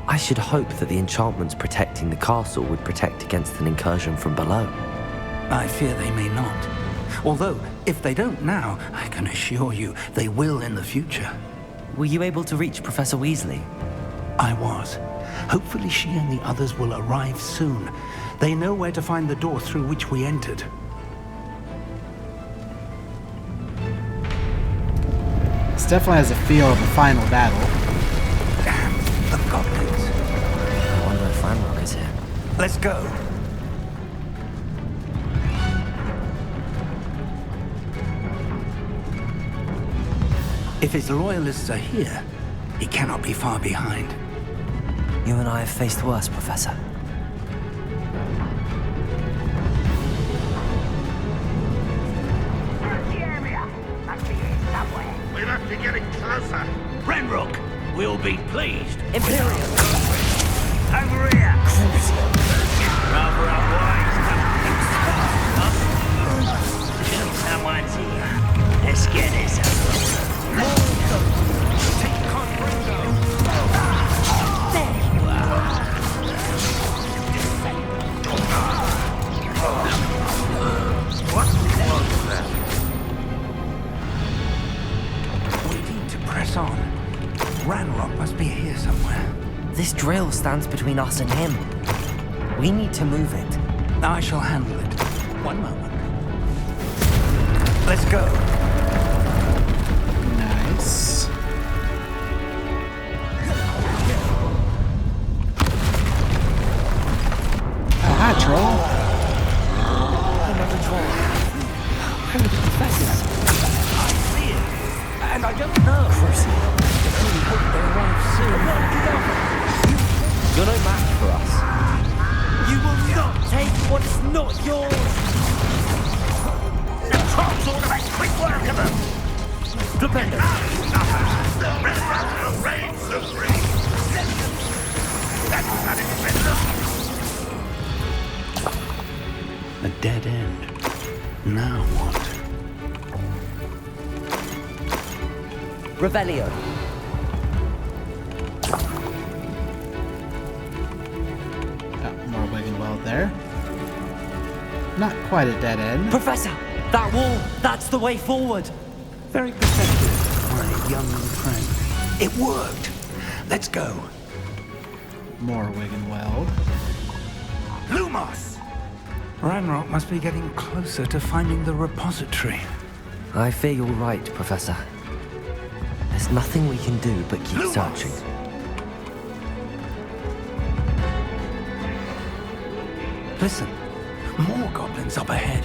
I should hope that the enchantments protecting the castle would protect against an incursion from below. I fear they may not. Although, if they don't now, I can assure you they will in the future. Were you able to reach Professor Weasley? I was. Hopefully she and the others will arrive soon. They know where to find the door through which we entered. This definitely has a feel of a final battle. Damn, the goblins. I wonder if Ranrock is here. Let's go. If his loyalists are here, he cannot be far behind. You and I have faced worse, Professor. We must be getting closer. Ranrock will be pleased. Imperial! Over here. Rather unwise, huh? Someone's here. Let's get this over. Take Conringo. There you are. What was that? We need to press on. Ranrock must be here somewhere. This drill stands between us and him. We need to move it. I shall handle it. One moment. Let's go. Nice. Oh, hi, troll. Another troll. Where are the professors? I see it. And I don't know. Percy, I only hope they arrive soon. you're no match for us. You will not Take what's not yours! The trolls ought to make quick work of them. Defender! Reign supreme. That's not expensive. A dead end. Now what? Revelio. More wigging well there. Not quite a dead end. Professor! That wall! That's the way forward! Very perceptive, my young friend. It worked. Let's go. More wigging weld. Lumos. Ranrock must be getting closer to finding the repository. I fear you're right, Professor. There's nothing we can do but keep Lumos. searching. Listen, more goblins up ahead.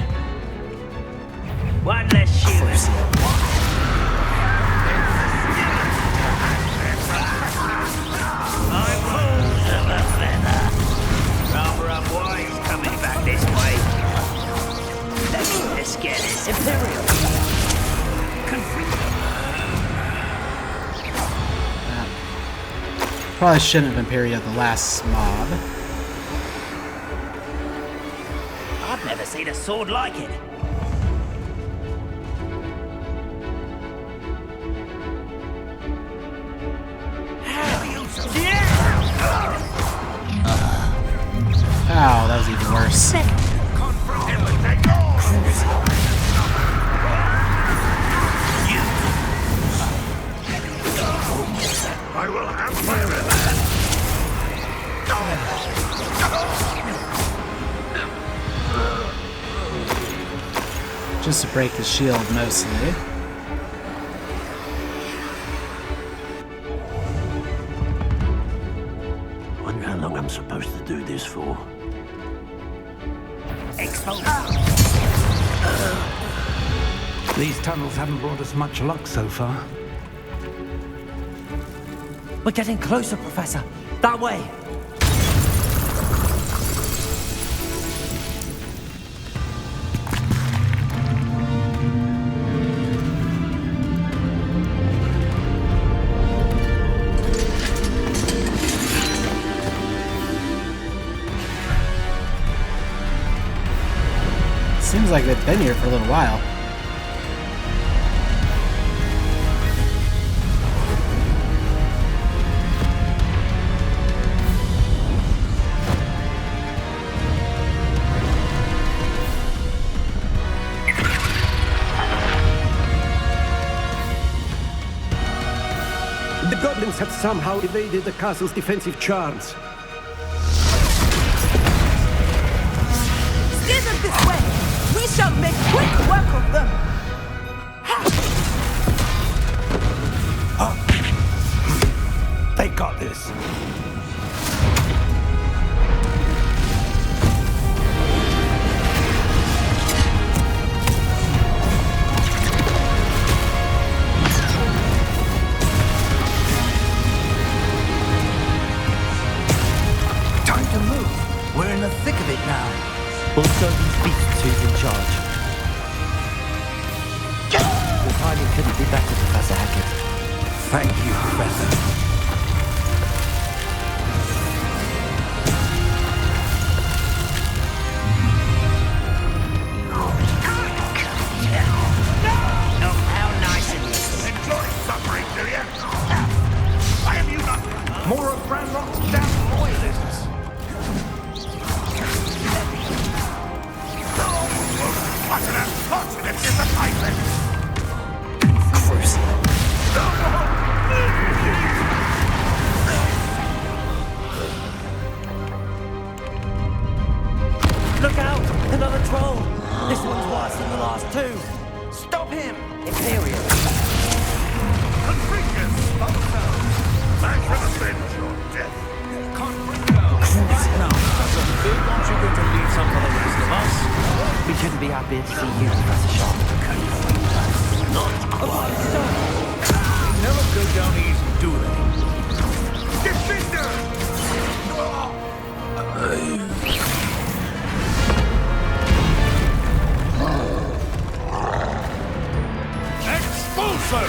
One less shoot. I'm full of a feather. Rather unwise coming back this way. Let's get this. Imperial! Probably shouldn't have Imperia the last mob. I've never seen a sword like it. Oh, that was even worse. I will have my revenge. Just to break the shield, mostly. Wonder how long I'm supposed to do this for. These tunnels haven't brought us much luck so far. We're getting closer, Professor! That way! Seems like they've been here for a little while. The goblins have somehow evaded the castle's defensive charms. Steer them this way! We shall make quick work of them! They got this. Time to move. We're in the thick of it now. We'll show these beasts who's in charge. The timing couldn't be better, Professor Hackett. Thank you, Professor. More of Ranrock's damn loyalists! What an unfortunate disappointment! Look out! Another troll! This one's worse than the last two! Stop him! Imperial! Confucius, also! I shall avenge your death! Now, Professor, aren't you going to leave some for the rest of us? We couldn't be happier to see you, Professor Sharp. Not quite. They never go down easy, do they? Defender! Expulso!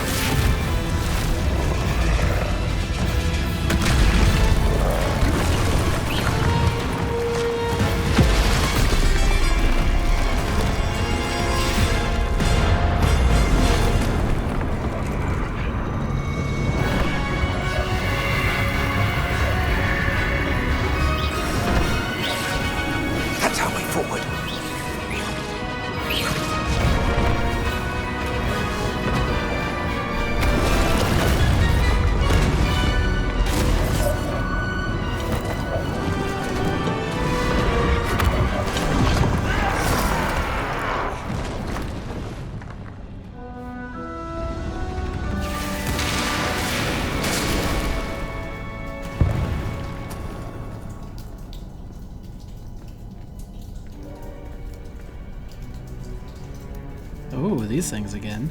Oh, these things again.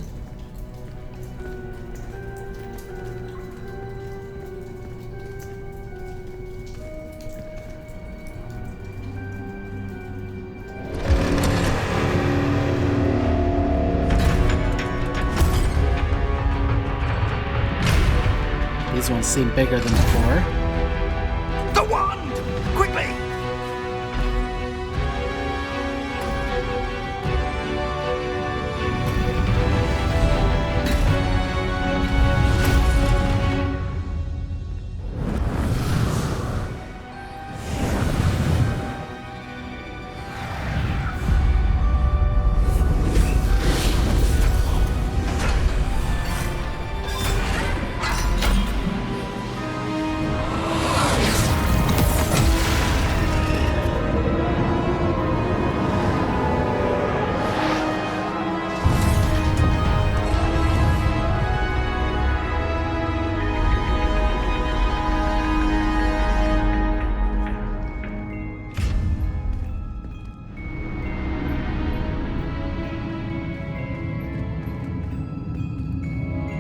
These ones seem bigger than before. The wand! Quickly!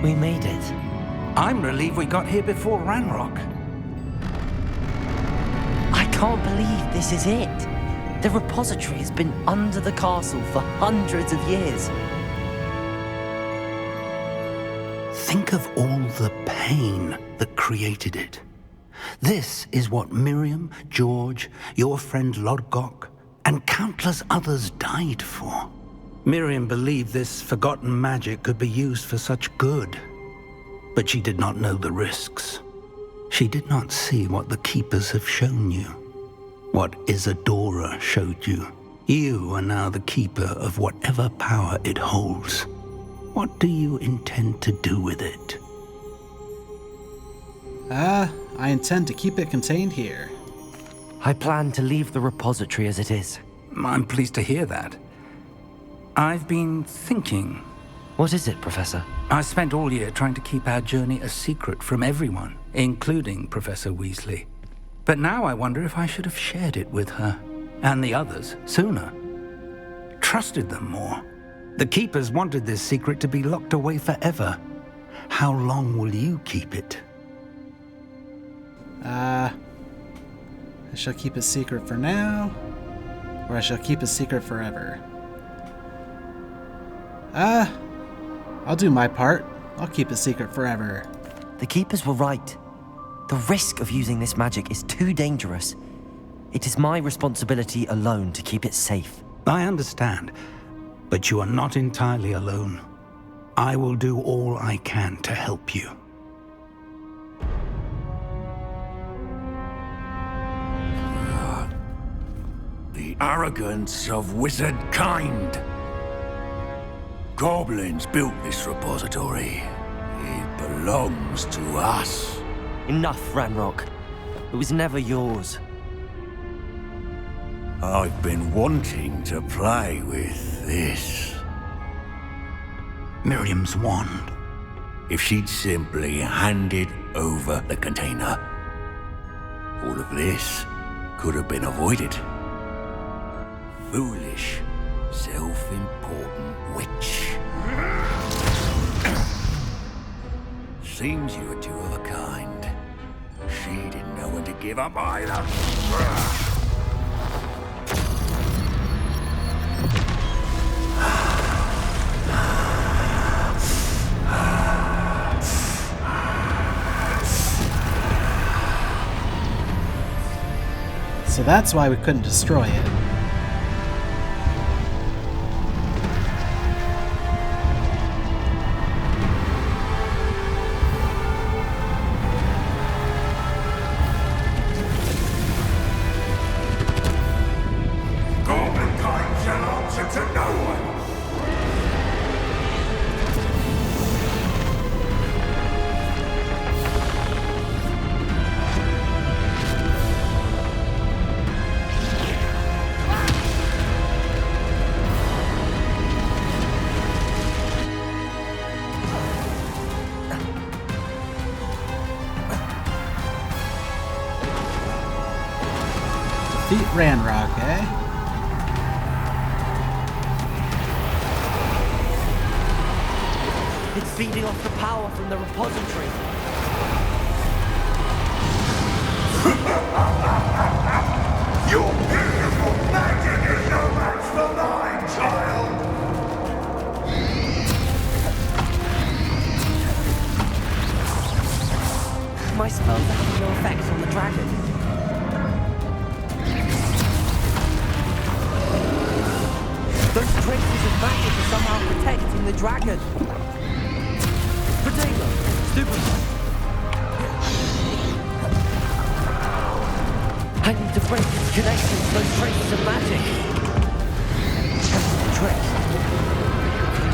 We made it. I'm relieved we got here before Ranrock. I can't believe this is it. The repository has been under the castle for hundreds of years. Think of all the pain that created it. This is what Miriam, George, your friend Lodgok, and countless others died for. Miriam believed this forgotten magic could be used for such good, but she did not know the risks. She did not see what the Keepers have shown you, what Isadora showed you. You are now the Keeper of whatever power it holds. What do you intend to do with it? I intend to keep it contained here. I plan to leave the repository as it is. I'm pleased to hear that. I've been thinking. What is it, Professor? I spent all year trying to keep our journey a secret from everyone, including Professor Weasley. But now I wonder if I should have shared it with her, and the others, sooner. Trusted them more. The Keepers wanted this secret to be locked away forever. How long will you keep it? I shall keep it secret for now, or I shall keep it secret forever. I'll do my part. I'll keep it secret forever. The Keepers were right. The risk of using this magic is too dangerous. It is my responsibility alone to keep it safe. I understand, but you are not entirely alone. I will do all I can to help you. The arrogance of wizard kind. Goblins built this repository. It belongs to us. Enough, Ranrock. It was never yours. I've been wanting to play with this. Miriam's wand. If she'd simply handed over the container, all of this could have been avoided. Foolish, self-important witch. Seems you were two of a kind. She didn't know when to give up either. So that's why we couldn't destroy it. Defeat Ranrock, eh? It's feeding off the power from the repository. Your beautiful magic is no match for mine, child! My spells are having no effect on the dragon. Those traces of magic are somehow protecting the dragon. Potato! Stupefy! I need to break its connection to those traces of magic. That's the trick.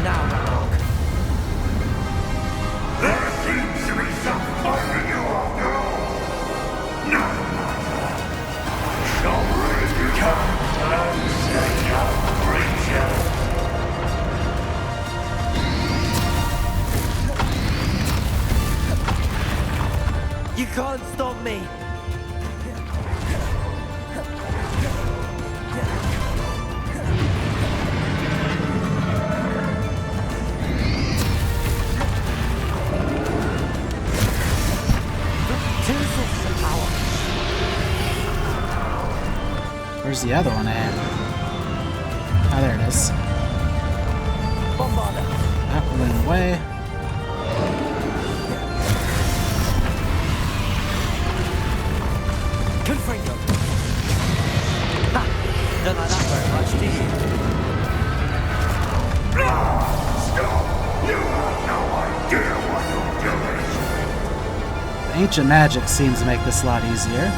Now, Ranrock. There seems to be some fighting you after all. No matter. Shall we become unseen creatures? You can't stop me. Two sources of power. Where's the other one at? Oh, there it is. Bombarder. That went away. Confringo. Ha! Don't like that very much, do you? Stop! You have no idea what you're doing! The ancient magic seems to make this a lot easier.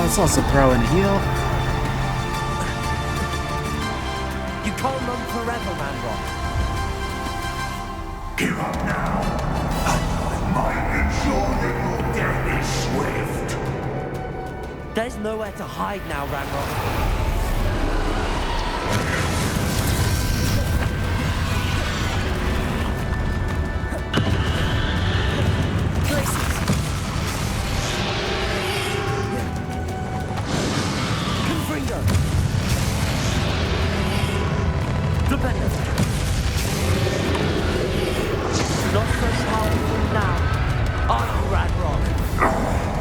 Let's also throw in a heal. You can't run forever, Ranrock. Give up now. I might ensure that your death is swift. There's nowhere to hide now, Ranrock. Places. Confringo. Dependent. Not so powerful now, are you, Ranrock?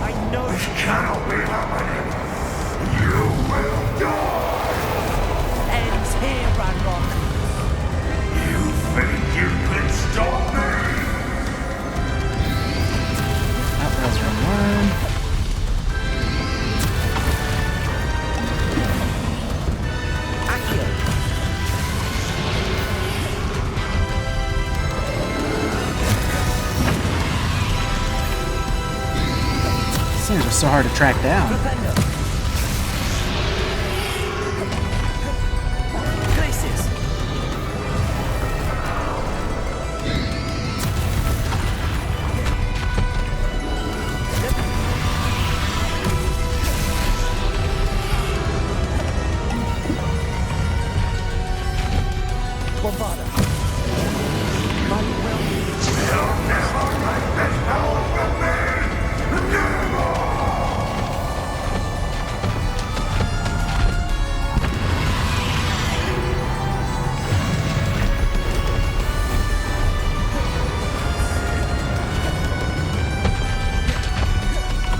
I know This cannot be happening. You will die. ends here, Ranrock. You think you can stop me? That was round one. Accio. Things are so hard to track down. Defender. Places. Bombarda. Might well be. You'll never take this power from me. Never.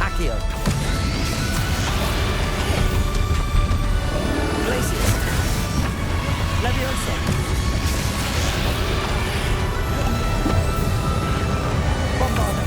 Accio. Places. Leviosa. Bombarda.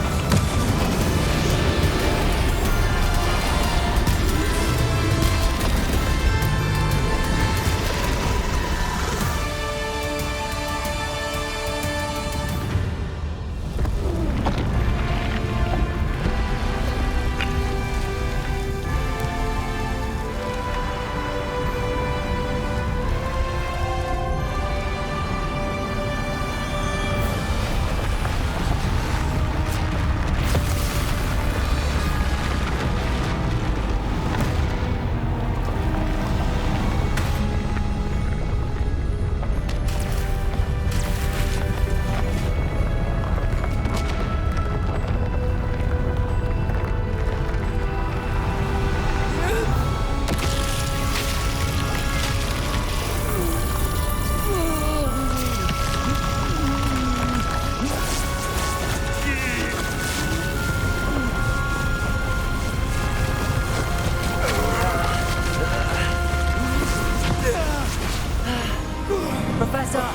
Professor!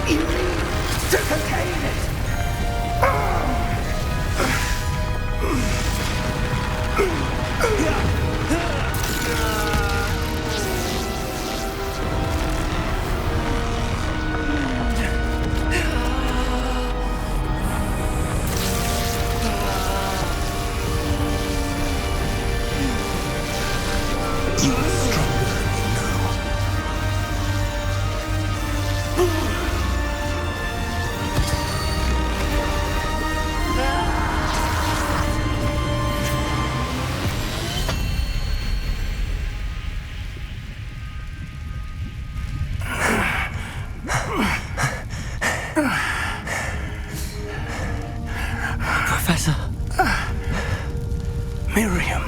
You need to contain it. You are stronger than you know. Professor. Miriam.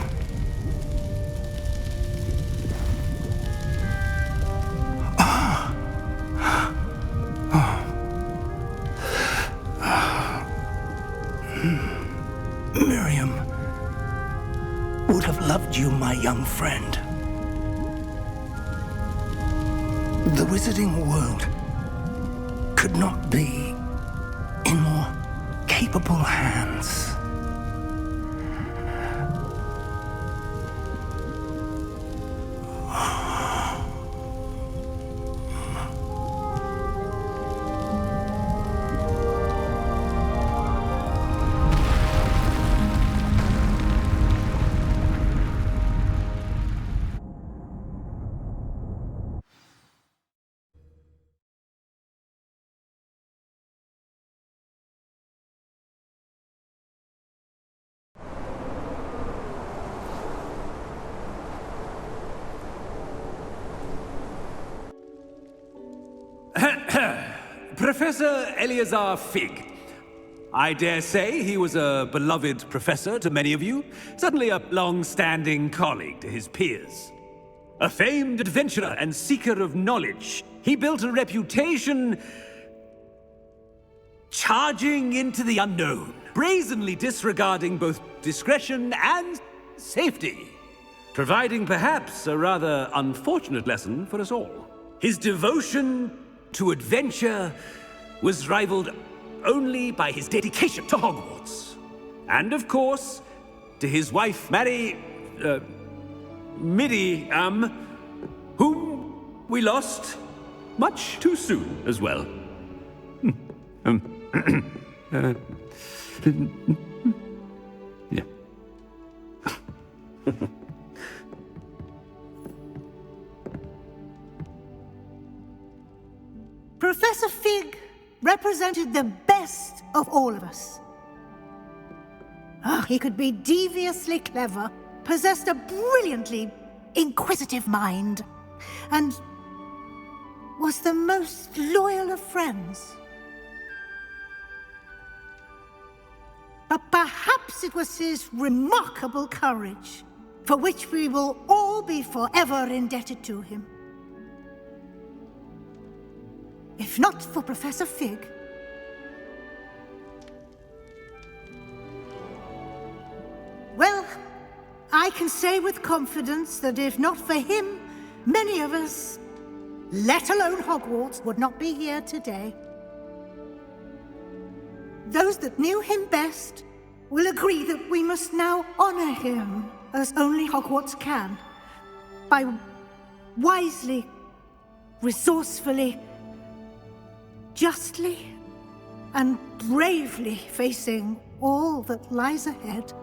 Miriam would have loved you, my young friend. The wizarding world could not be in more capable hands. Professor Eleazar Fig. I dare say he was a beloved professor to many of you, certainly a long-standing colleague to his peers. A famed adventurer and seeker of knowledge, he built a reputation charging into the unknown, brazenly disregarding both discretion and safety, providing perhaps a rather unfortunate lesson for us all. His devotion to adventure was rivaled only by his dedication to Hogwarts. And of course, to his wife, Miriam, whom we lost much too soon as well. Yeah. Professor Fig represented the best of all of us. He could be deviously clever, possessed a brilliantly inquisitive mind, and was the most loyal of friends. But perhaps it was his remarkable courage, for which we will all be forever indebted to him. If not for Professor Fig, well, I can say with confidence that if not for him, many of us, let alone Hogwarts, would not be here today. Those that knew him best will agree that we must now honor him as only Hogwarts can, by wisely, resourcefully, justly, and bravely facing all that lies ahead.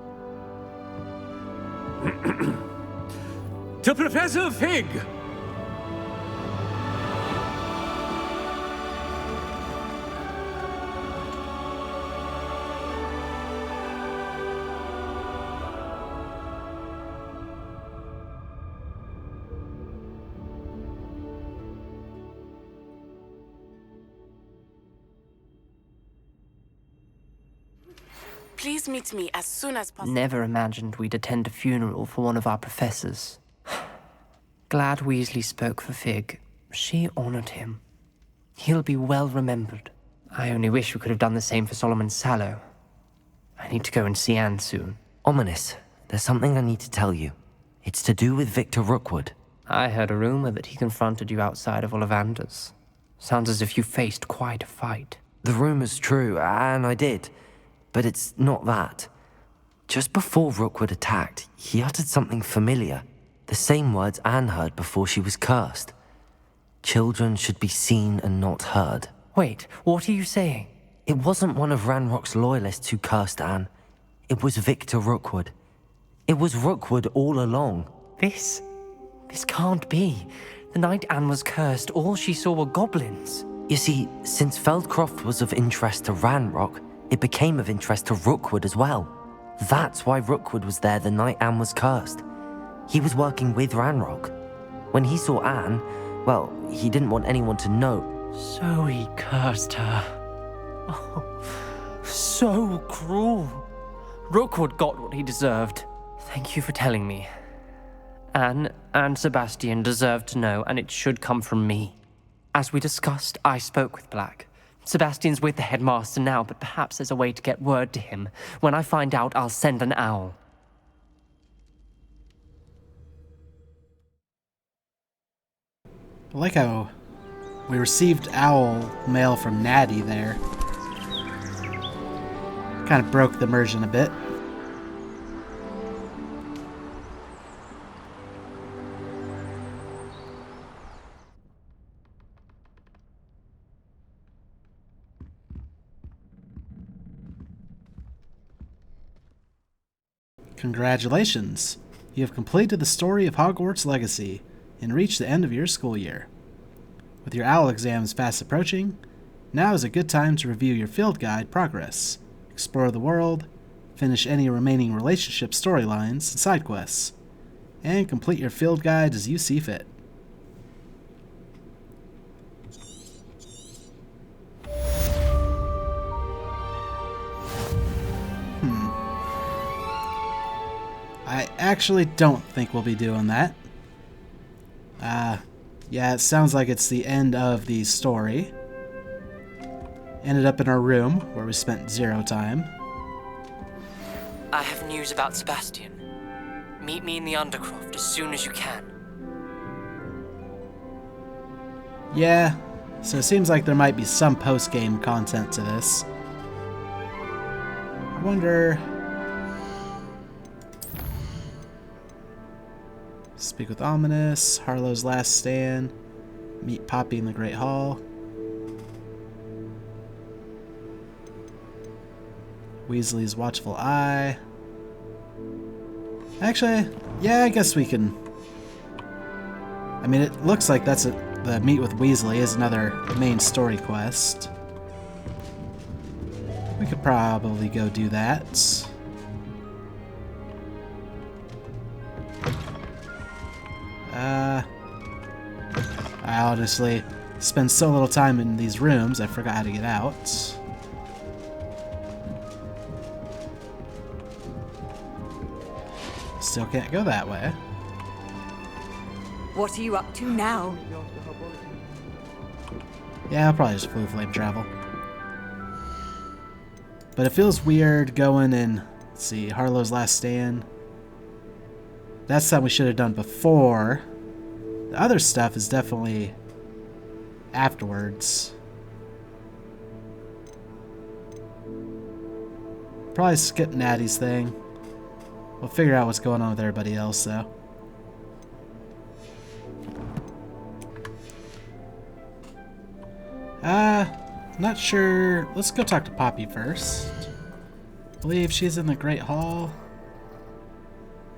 To Professor Fig! Please meet me as soon as possible. Never imagined we'd attend a funeral for one of our professors. Glad Weasley spoke for Fig. She honored him. He'll be well remembered. I only wish we could have done the same for Solomon Sallow. I need to go and see Anne soon. Ominous, there's something I need to tell you. It's to do with Victor Rookwood. I heard a rumor that he confronted you outside of Ollivander's. Sounds as if you faced quite a fight. The rumor's true, and I did. But it's not that. Just before Rookwood attacked, he uttered something familiar. The same words Anne heard before she was cursed. Children should be seen and not heard. Wait, what are you saying? It wasn't one of Ranrock's loyalists who cursed Anne. It was Victor Rookwood. It was Rookwood all along. This can't be. The night Anne was cursed, all she saw were goblins. You see, since Feldcroft was of interest to Ranrock, it became of interest to Rookwood as well. That's why Rookwood was there the night Anne was cursed. He was working with Ranrock. When he saw Anne, well, he didn't want anyone to know. So he cursed her. Oh, so cruel. Rookwood got what he deserved. Thank you for telling me. Anne and Sebastian deserved to know, and it should come from me. As we discussed, I spoke with Black. Sebastian's with the headmaster now, but perhaps there's a way to get word to him. When I find out, I'll send an owl. I like how we received owl mail from Natty there. Kind of broke the immersion a bit. Congratulations! You have completed the story of Hogwarts Legacy and reached the end of your school year. With your OWL exams fast approaching, now is a good time to review your field guide progress, explore the world, finish any remaining relationship storylines and side quests, and complete your field guide as you see fit. I actually don't think we'll be doing that. Yeah, it sounds like it's the end of the story. Ended up in our room, where we spent 0 time. I have news about Sebastian. Meet me in the Undercroft as soon as you can. Yeah, so it seems like there might be some post-game content to this. I wonder... Speak with Ominous, Harlow's Last Stand, meet Poppy in the Great Hall. Weasley's Watchful Eye. Actually, yeah, I guess we can... I mean, it looks like that's the meet with Weasley is another main story quest. We could probably go do that. I honestly spend so little time in these rooms, I forgot how to get out. Still can't go that way. What are you up to now? Yeah, I'll probably just blue flame travel. But it feels weird going in, let's see, Harlow's Last Stand. That's something we should have done before. The other stuff is definitely afterwards. Probably skip Natty's thing. We'll figure out what's going on with everybody else, though. Not sure. Let's go talk to Poppy first. I believe she's in the Great Hall.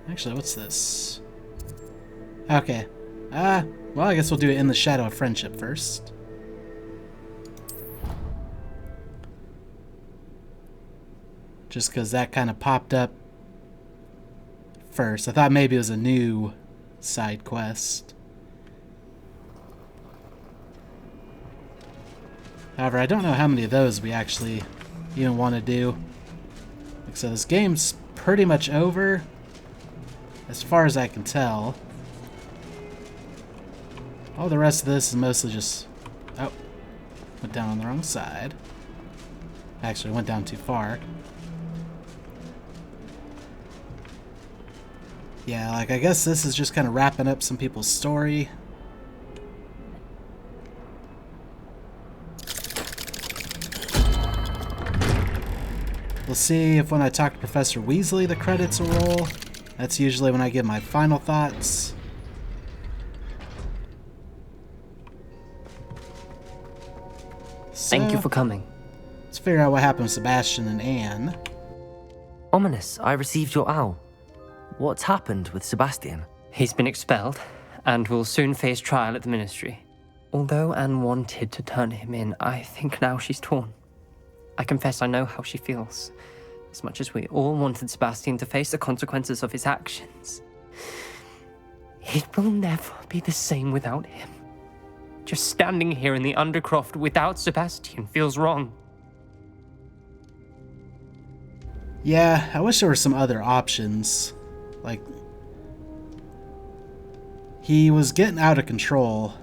Actually, what's this? Okay. Well, I guess we'll do it in the Shadow of Friendship first. Just because that kind of popped up first. I thought maybe it was a new side quest. However, I don't know how many of those we actually even want to do. Like, so this game's pretty much over, as far as I can tell. All the rest of this is mostly just... Oh, went down on the wrong side. Actually, went down too far. Yeah, like, I guess this is just kind of wrapping up some people's story. We'll see if when I talk to Professor Weasley the credits will roll. That's usually when I give my final thoughts. Thank you for coming. Let's figure out what happened with Sebastian and Anne. Ominous, I received your owl. What's happened with Sebastian? He's been expelled, and will soon face trial at the Ministry. Although Anne wanted to turn him in, I think now she's torn. I confess I know how she feels. As much as we all wanted Sebastian to face the consequences of his actions. It will never be the same without him. Just standing here in the Undercroft without Sebastian feels wrong. Yeah, I wish there were some other options. Like, he was getting out of control.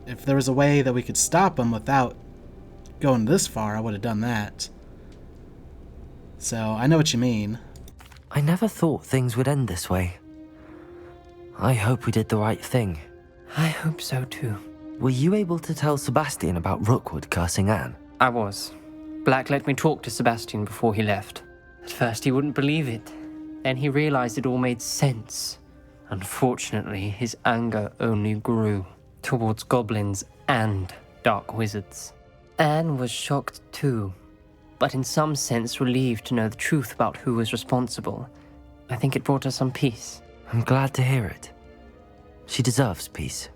If there was a way that we could stop him without going this far, I would have done that. So, I know what you mean. I never thought things would end this way. I hope we did the right thing. I hope so too. Were you able to tell Sebastian about Rookwood cursing Anne? I was. Black let me talk to Sebastian before he left. At first he wouldn't believe it. Then he realized it all made sense. Unfortunately, his anger only grew towards goblins and dark wizards. Anne was shocked too, but in some sense relieved to know the truth about who was responsible. I think it brought her some peace. I'm glad to hear it. She deserves peace.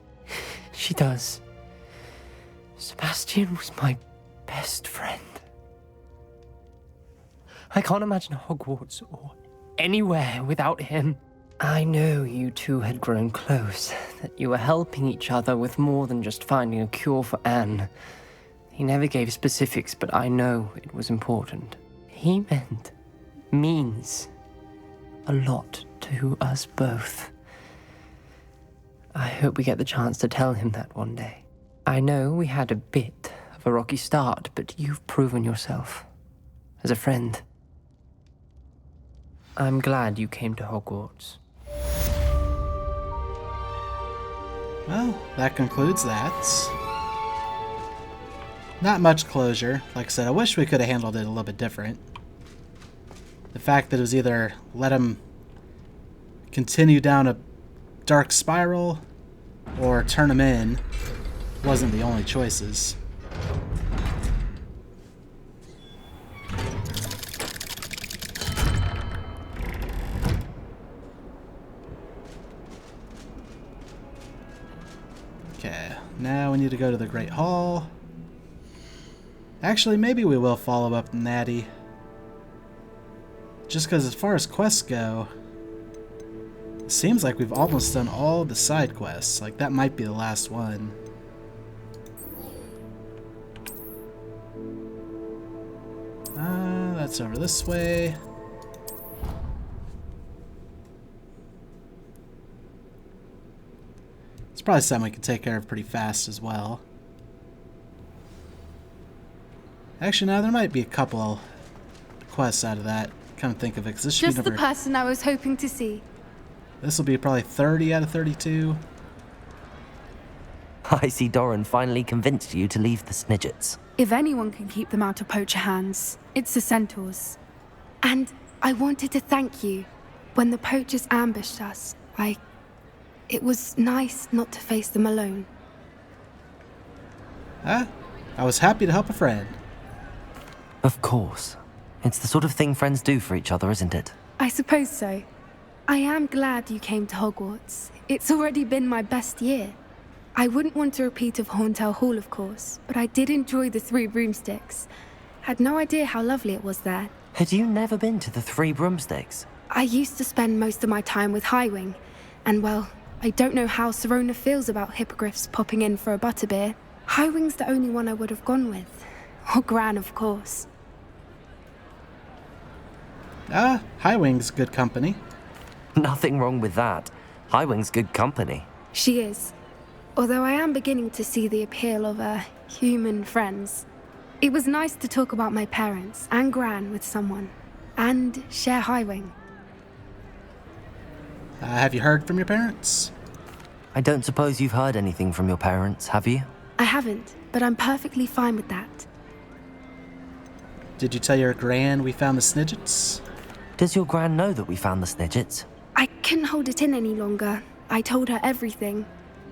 She does. Sebastian was my best friend. I can't imagine Hogwarts or anywhere without him. I know you two had grown close, that you were helping each other with more than just finding a cure for Anne. He never gave specifics, but I know it was important. He means a lot to to us both. I hope we get the chance to tell him that one day. I know we had a bit of a rocky start, but you've proven yourself as a friend. I'm glad you came to Hogwarts. Well, that concludes that. Not much closure. Like I said, I wish we could have handled it a little bit different. The fact that it was either let him continue down a dark spiral or turn him in wasn't the only choices. Okay, now we need to go to the Great Hall. Actually, maybe we will follow up Natty. Just because as far as quests go, it seems like we've almost done all the side quests. Like, that might be the last one. That's over this way. It's probably something we can take care of pretty fast as well. Actually, no, there might be a couple quests out of that. Come think of it, because this should Just be the number... person I was hoping to see. This will be probably 30 out of 32. I see Doran finally convinced you to leave the Snidgets. If anyone can keep them out of poacher hands, it's the centaurs. And I wanted to thank you. When the poachers ambushed us, it was nice not to face them alone. I was happy to help a friend. Of course. It's the sort of thing friends do for each other, isn't it? I suppose so. I am glad you came to Hogwarts. It's already been my best year. I wouldn't want a repeat of Horntail Hall, of course, but I did enjoy the Three Broomsticks. Had no idea how lovely it was there. Had you never been to the Three Broomsticks? I used to spend most of my time with Highwing, and well, I don't know how Serona feels about hippogriffs popping in for a butterbeer. Highwing's the only one I would have gone with. Or Gran, of course. Highwing's good company. Nothing wrong with that. Highwing's good company. She is. Although I am beginning to see the appeal of human friends. It was nice to talk about my parents and Gran with someone. And share Highwing. Have you heard from your parents? I don't suppose you've heard anything from your parents, have you? I haven't, but I'm perfectly fine with that. Did you tell your Gran we found the Snidgets? Does your Gran know that we found the Snidgets? I couldn't hold it in any longer. I told her everything.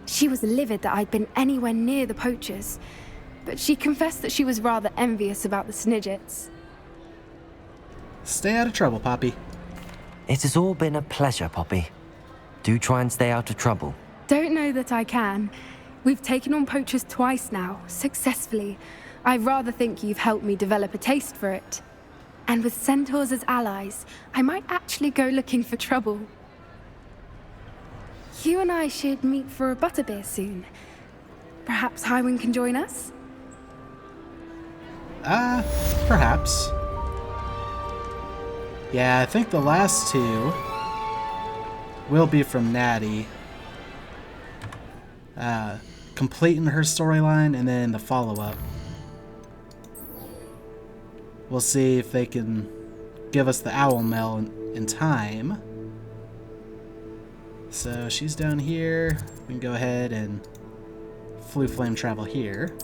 She was livid that I'd been anywhere near the poachers, but she confessed that she was rather envious about the Snidgets. Stay out of trouble, Poppy. It has all been a pleasure, Poppy. Do try and stay out of trouble. Don't know that I can. We've taken on poachers twice now, successfully. I rather think you've helped me develop a taste for it. And with centaurs as allies, I might actually go looking for trouble. You and I should meet for a butterbeer soon. Perhaps Highwing can join us? Perhaps. Yeah, I think the last two will be from Natty. Completing her storyline and then the follow-up. We'll see if they can give us the owl mail in time. So she's down here. We can go ahead and Floo Flame travel here.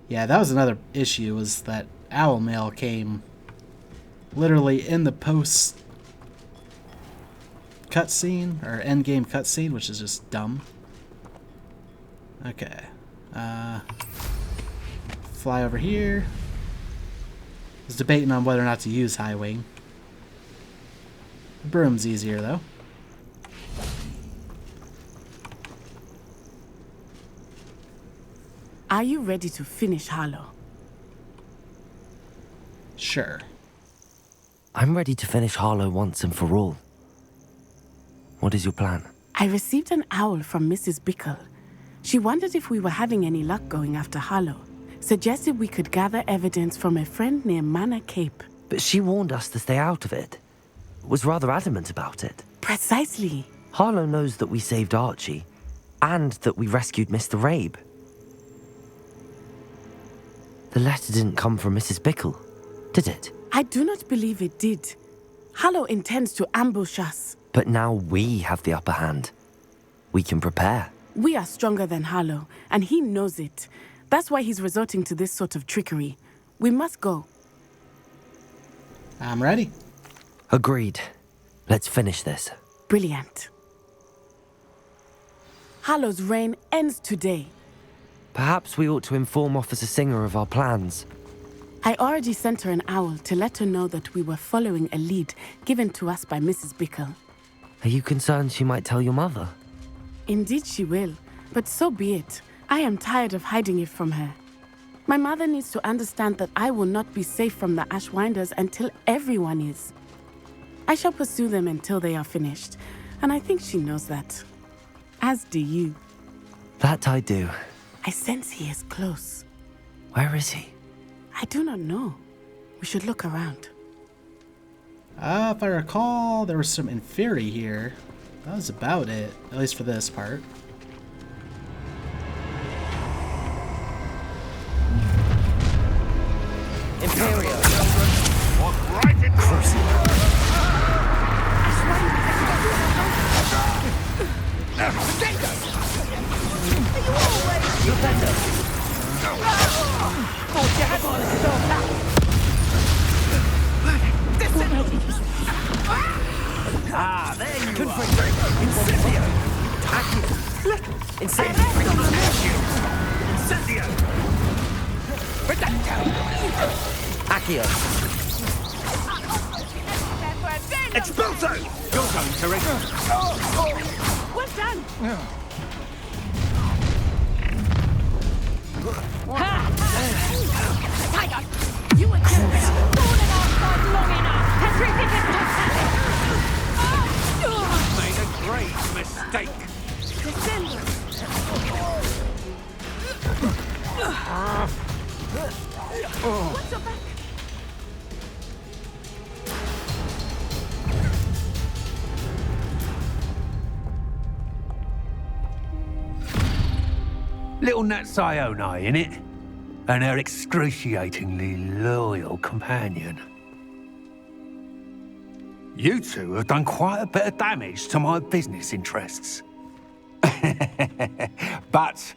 Yeah, that was another issue, was that owl mail came literally in the post cutscene, or endgame cutscene, which is just dumb. Okay. Fly over here. I was debating on whether or not to use Highwing. Broom's easier, though. Are you ready to finish Harlow? Sure. I'm ready to finish Harlow once and for all. What is your plan? I received an owl from Mrs. Bickle. She wondered if we were having any luck going after Harlow. suggested we could gather evidence from a friend near Manor Cape. But she warned us to stay out of it. Was rather adamant about it. Precisely. Harlow knows that we saved Archie, and that we rescued Mr. Rabe. The letter didn't come from Mrs. Bickle, did it? I do not believe it did. Harlow intends to ambush us. But now we have the upper hand. We can prepare. We are stronger than Harlow, and he knows it. That's why he's resorting to this sort of trickery. We must go. I'm ready. Agreed. Let's finish this. Brilliant. Harlow's reign ends today. Perhaps we ought to inform Officer Singer of our plans. I already sent her an owl to let her know that we were following a lead given to us by Mrs. Bickle. Are you concerned she might tell your mother? Indeed she will, but so be it. I am tired of hiding it from her. My mother needs to understand that I will not be safe from the Ashwinders until everyone is. I shall pursue them until they are finished, and I think she knows that. As do you. That I do. I sense he is close. Where is he? I do not know. We should look around. If I recall, there was some inferi here. That was about it, at least for this part. Imperio! Walk right into Ah, there you are. Incendio! Incendio! Accio! Expulso! You're going to ring. Well done! Tiger! You and your fallen outside long enough! Patrick Made a great mistake. What's your back? Little Nat Sioni, innit? And her excruciatingly loyal companion. You two have done quite a bit of damage to my business interests. But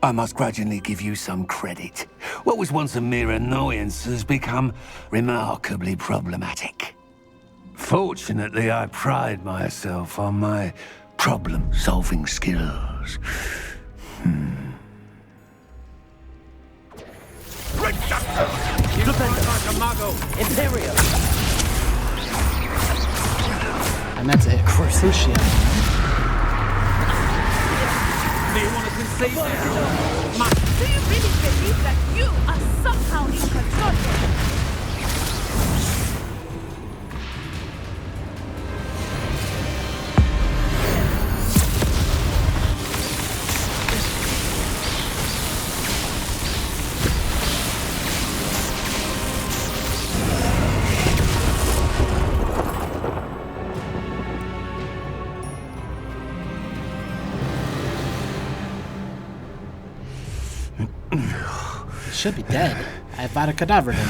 I must grudgingly give you some credit. What was once a mere annoyance has become remarkably problematic. Fortunately, I pride myself on my problem-solving skills. Imperio! I meant to hit Crucio. Do you want to concede now? Do you really believe that you are somehow in control? He should be dead. I have Vada cadavered him.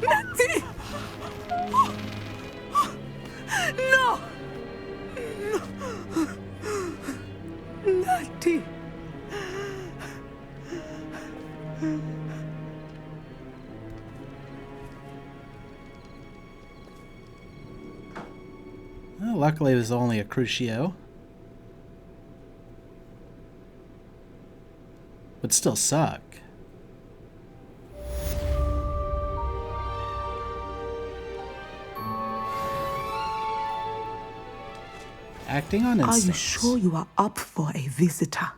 Natty! No! Natty! Well, luckily it was only a Crucio. Would still suck. Acting on Are instinct. you sure you are up for a visitor?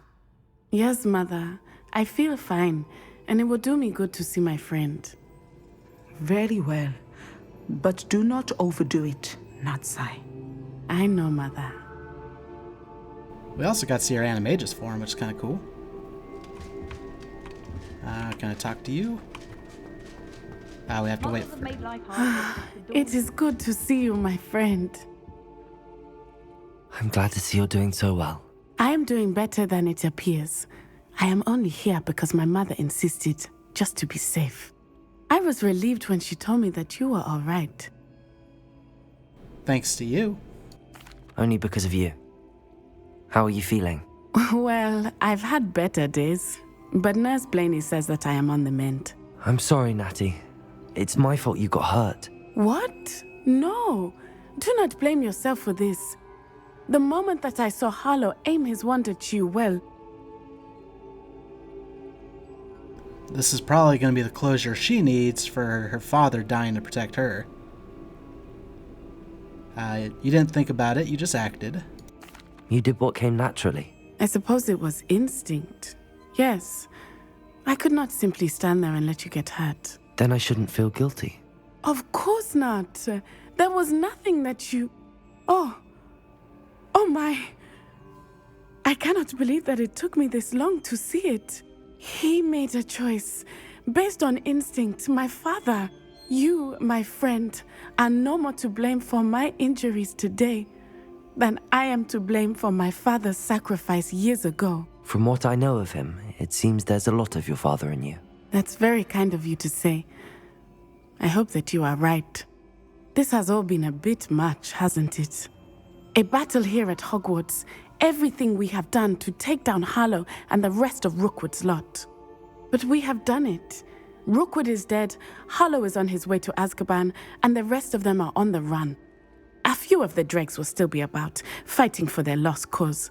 Yes, Mother. I feel fine, and it will do me good to see my friend. Very well. But do not overdo it, Natsai. I know, Mother. We also got to see our animagus form, which is kind of cool. Can I talk to you? We have to wait for... It is good to see you, my friend. I'm glad to see you're doing so well. I am doing better than it appears. I am only here because my mother insisted, just to be safe. I was relieved when she told me that you were all right. Thanks to you. Only because of you. How are you feeling? Well, I've had better days, but Nurse Blaney says that I am on the mend. I'm sorry, Natty. It's my fault you got hurt. What? No. Do not blame yourself for this. The moment that I saw Harlow aim his wand at you, well... This is probably going to be the closure she needs for her father dying to protect her. You didn't think about it, you just acted. You did what came naturally. I suppose it was instinct. Yes. I could not simply stand there and let you get hurt. Then I shouldn't feel guilty. Of course not. There was nothing that you... Oh my. I cannot believe that it took me this long to see it. He made a choice based on instinct. My father, you, my friend, are no more to blame for my injuries today than I am to blame for my father's sacrifice years ago. From what I know of him, it seems there's a lot of your father in you. That's very kind of you to say. I hope that you are right. This has all been a bit much, hasn't it? A battle here at Hogwarts, everything we have done to take down Harlow and the rest of Rookwood's lot. But we have done it. Rookwood is dead, Harlow is on his way to Azkaban, and the rest of them are on the run. A few of the dregs will still be about, fighting for their lost cause.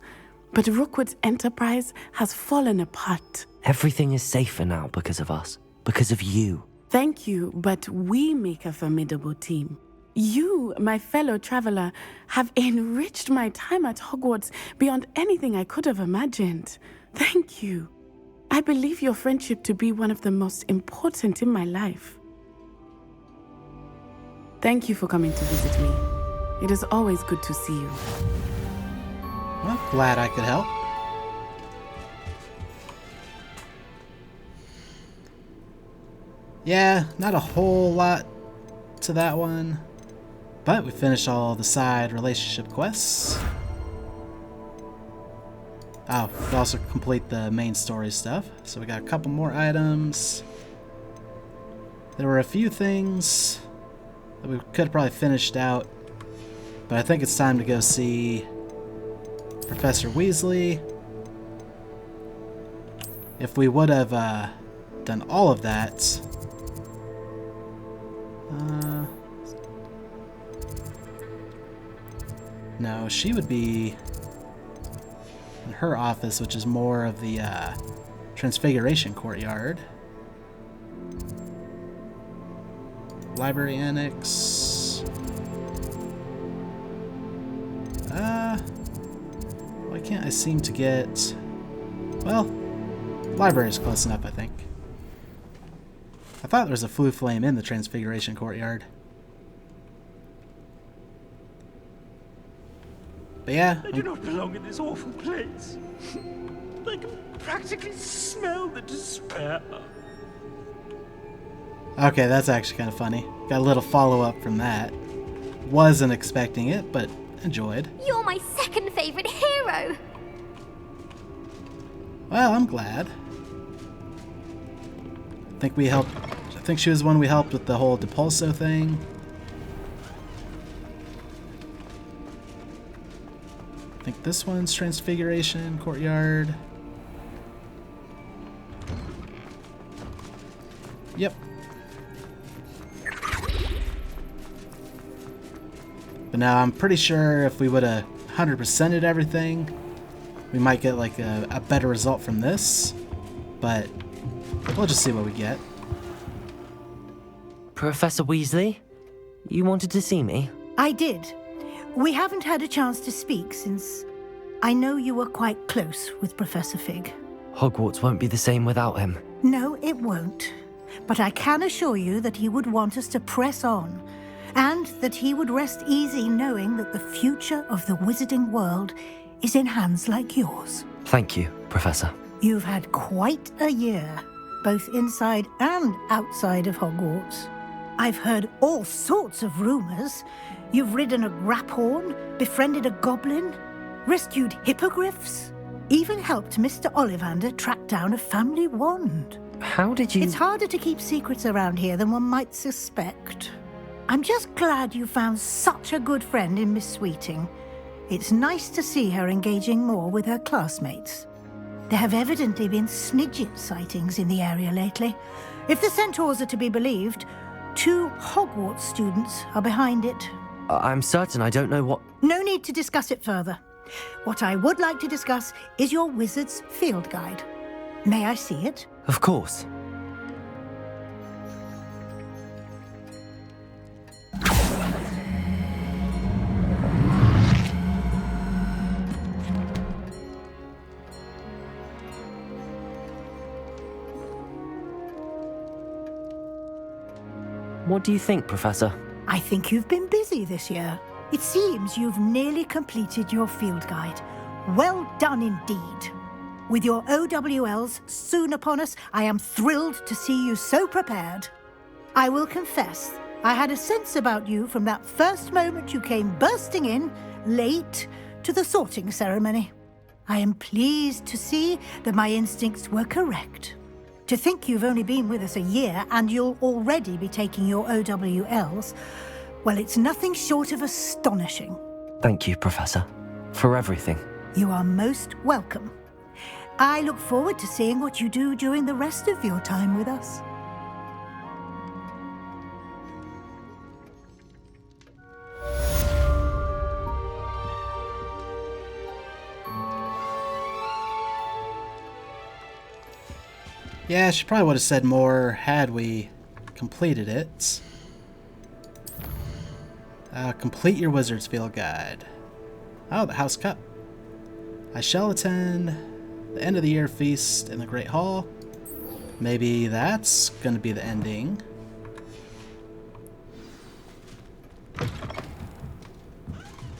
But Rookwood's enterprise has fallen apart. Everything is safer now because of us. Because of you. Thank you, but we make a formidable team. You, my fellow traveler, have enriched my time at Hogwarts beyond anything I could have imagined. Thank you. I believe your friendship to be one of the most important in my life. Thank you for coming to visit me. It is always good to see you. Well, glad I could help. Yeah, not a whole lot to that one. But we finished all the side relationship quests. Oh, we also complete the main story stuff. So we got a couple more items. There were a few things that we could have probably finished out. But I think it's time to go see Professor Weasley. If we would have done all of that... no, she would be in her office, which is more of the Transfiguration Courtyard. Library Annex. Why can't I seem to get... Well, library is close enough, I think. I thought there was a Floo Flame in the Transfiguration Courtyard. But yeah. I do not belong in this awful place. I can practically smell the despair. Okay, that's actually kind of funny. Got a little follow-up from that. Wasn't expecting it, but enjoyed. You're my second favorite hero. Well, I'm glad. I think she was the one we helped with the whole Depulso thing. I think this one's Transfiguration Courtyard. Yep. But now I'm pretty sure if we would have 100%ed everything, we might get like a better result from this. But we'll just see what we get. Professor Weasley? You wanted to see me? I did. We haven't had a chance to speak since I know you were quite close with Professor Fig. Hogwarts won't be the same without him. No, it won't. But I can assure you that he would want us to press on, and that he would rest easy knowing that the future of the wizarding world is in hands like yours. Thank you, Professor. You've had quite a year, both inside and outside of Hogwarts. I've heard all sorts of rumors. You've ridden a graphorn, befriended a goblin, rescued hippogriffs, even helped Mr. Ollivander track down a family wand. How did you... It's harder to keep secrets around here than one might suspect. I'm just glad you found such a good friend in Miss Sweeting. It's nice to see her engaging more with her classmates. There have evidently been Snidget sightings in the area lately. If the centaurs are to be believed, 2 Hogwarts students are behind it. I'm certain I don't know what... No need to discuss it further. What I would like to discuss is your wizard's field guide. May I see it? Of course. What do you think, Professor? I think you've been busy this year. It seems you've nearly completed your field guide. Well done indeed. With your OWLs soon upon us, I am thrilled to see you so prepared. I will confess, I had a sense about you from that first moment you came bursting in, late, to the sorting ceremony. I am pleased to see that my instincts were correct. To think you've only been with us a year and you'll already be taking your OWLs, well, it's nothing short of astonishing. Thank you, Professor, for everything. You are most welcome. I look forward to seeing what you do during the rest of your time with us. Yeah, she probably would have said more had we completed it. Complete your Wizard's Field Guide. Oh, the House Cup. I shall attend the end of the year feast in the Great Hall. Maybe that's going to be the ending.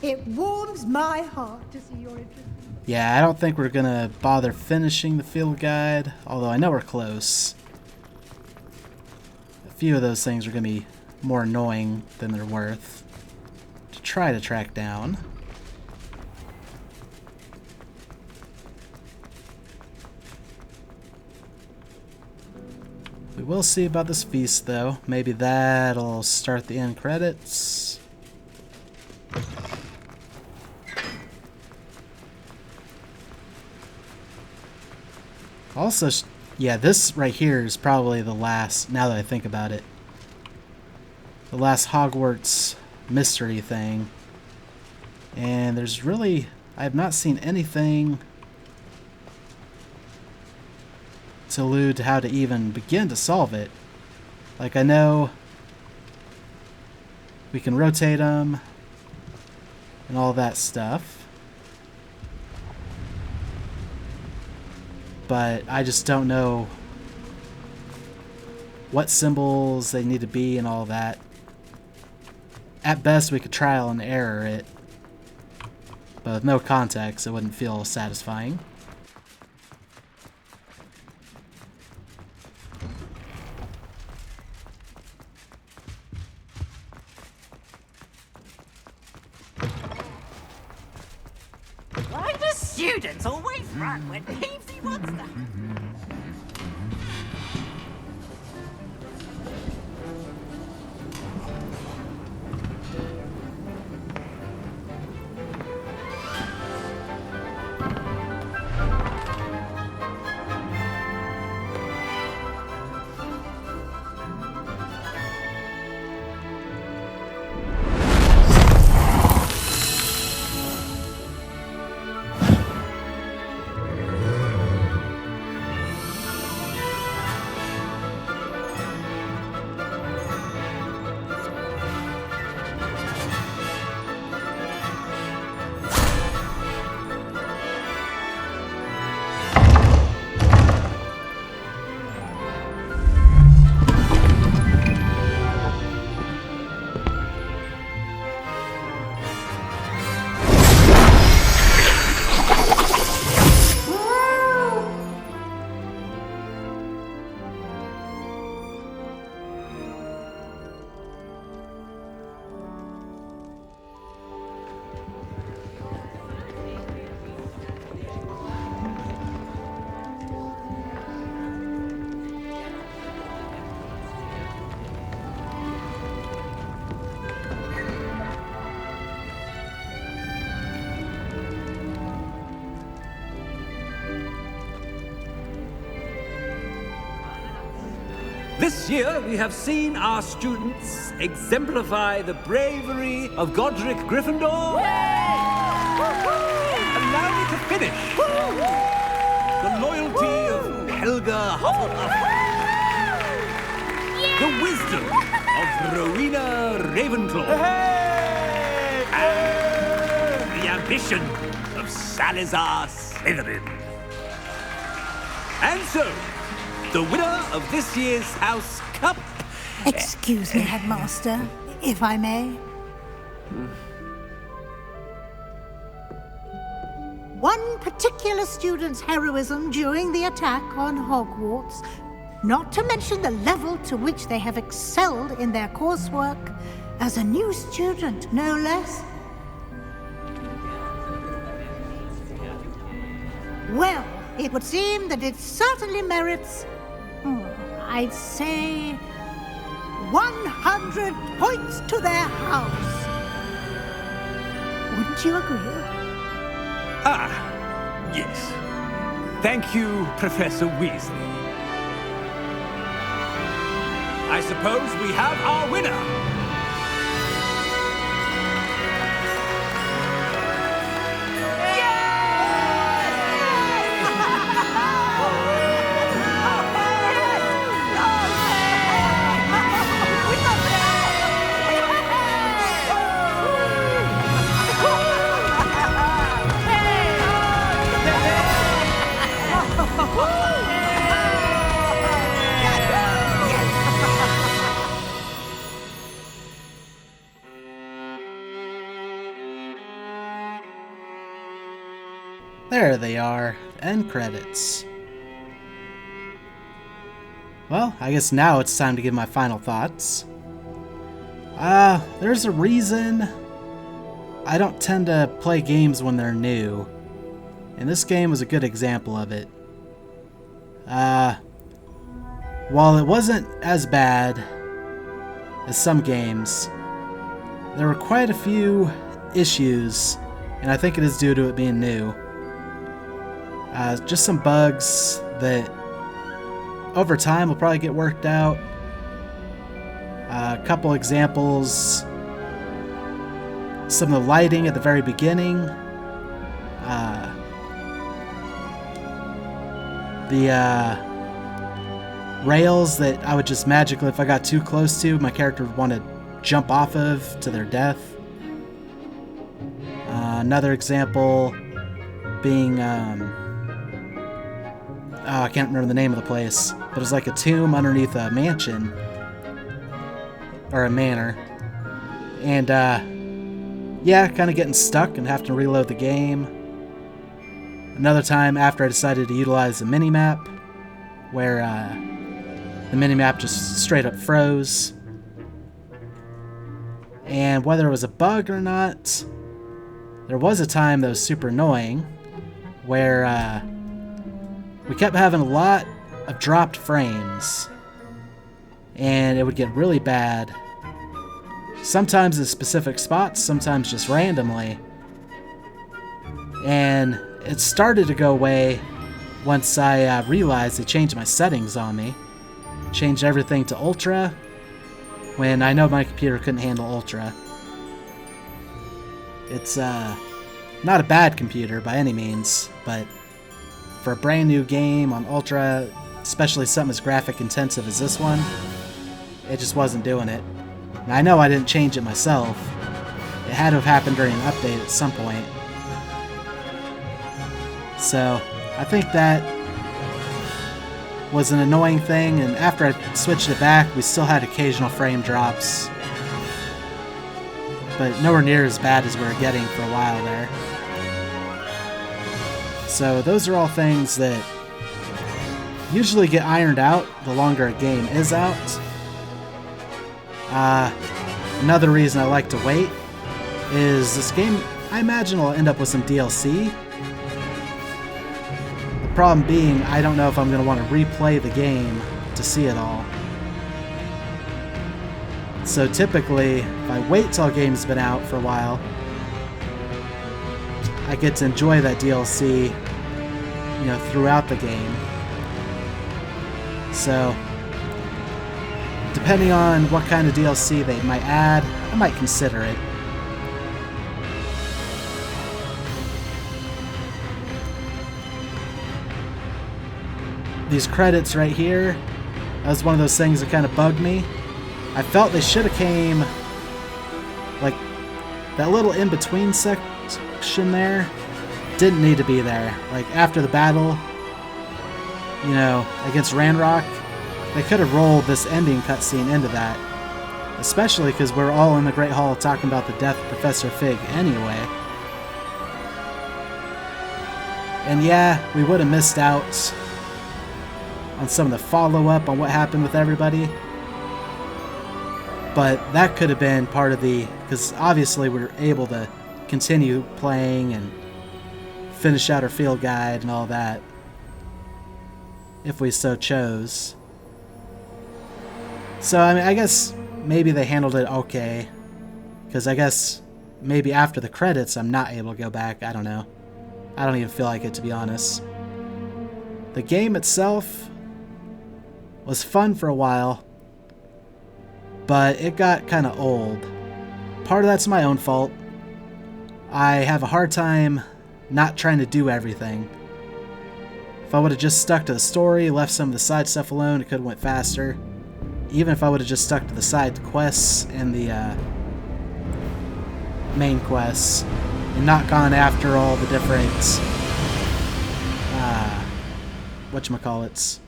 It warms my heart to see your interest. Yeah, I don't think we're going to bother finishing the field guide, although I know we're close. A few of those things are going to be more annoying than they're worth to try to track down. We will see about this feast, though. Maybe that'll start the end credits. Also, yeah, this right here is probably the last, now that I think about it, the last Hogwarts mystery thing. And there's really, I have not seen anything to allude to how to even begin to solve it. Like, I know we can rotate them and all that stuff. But I just don't know what symbols they need to be and all that. At best, we could trial and error it. But with no context, it wouldn't feel satisfying. Why do students always run when Peevesy wants them? This year, we have seen our students exemplify the bravery of Godric Gryffindor. Allow me to finish. The loyalty of Helga Hufflepuff. The wisdom of Rowena Ravenclaw. And the ambition of Salazar Slytherin. And so, the winner of this year's House Cup... Excuse me, Headmaster, if I may. One particular student's heroism during the attack on Hogwarts, not to mention the level to which they have excelled in their coursework, as a new student, no less. Well, it would seem that it certainly merits, I'd say, 100 points to their house. Wouldn't you agree? Ah, yes. Thank you, Professor Weasley. I suppose we have our winner. There they are. End credits. Well, I guess now it's time to give my final thoughts. There's a reason I don't tend to play games when they're new. And this game was a good example of it. While it wasn't as bad as some games, there were quite a few issues, and I think it is due to it being new. Just some bugs that over time will probably get worked out. A couple examples. Some of the lighting at the very beginning. The rails that I would just magically, if I got too close to, my character would want to jump off of to their death. Another example being... I can't remember the name of the place, but it's like a tomb underneath a mansion, or a manor, and yeah, kind of getting stuck and having to reload the game. Another time after I decided to utilize the minimap, where the minimap just straight up froze, and whether it was a bug or not, there was a time that was super annoying, where we kept having a lot of dropped frames, and it would get really bad. Sometimes in specific spots, sometimes just randomly. And it started to go away once I realized they changed my settings on me. Changed everything to Ultra, when I know my computer couldn't handle Ultra. It's not a bad computer by any means, but for a brand new game on Ultra, especially something as graphic intensive as this one, it just wasn't doing it. And I know I didn't change it myself. It had to have happened during an update at some point. So, I think that was an annoying thing, and after I switched it back, we still had occasional frame drops. But nowhere near as bad as we were getting for a while there. So those are all things that usually get ironed out the longer a game is out. Another reason I like to wait is this game, I imagine, will end up with some DLC. The problem being, I don't know if I'm going to want to replay the game to see it all. So typically, if I wait till a game's been out for a while, I get to enjoy that DLC, throughout the game. So, depending on what kind of DLC they might add, I might consider it. These credits right here, that was one of those things that kind of bugged me. I felt they should have came, like, that little in-between section there didn't need to be there. Like, after the battle, you know, against Ranrock, they could have rolled this ending cutscene into that. Especially because we're all in the Great Hall talking about the death of Professor Fig anyway. And yeah, we would have missed out on some of the follow-up on what happened with everybody. But that could have been part of the... because obviously we were able to continue playing and finish out our field guide and all that, if we so chose. So, I mean, I guess maybe they handled it okay. Because I guess maybe after the credits I'm not able to go back. I don't know. I don't even feel like it, to be honest. The game itself was fun for a while, but it got kind of old. Part of that's my own fault. I have a hard time not trying to do everything. If I would have just stuck to the story, left some of the side stuff alone, it could have went faster. Even if I would have just stuck to the side quests and the main quests, and not gone after all the different whatchamacallits,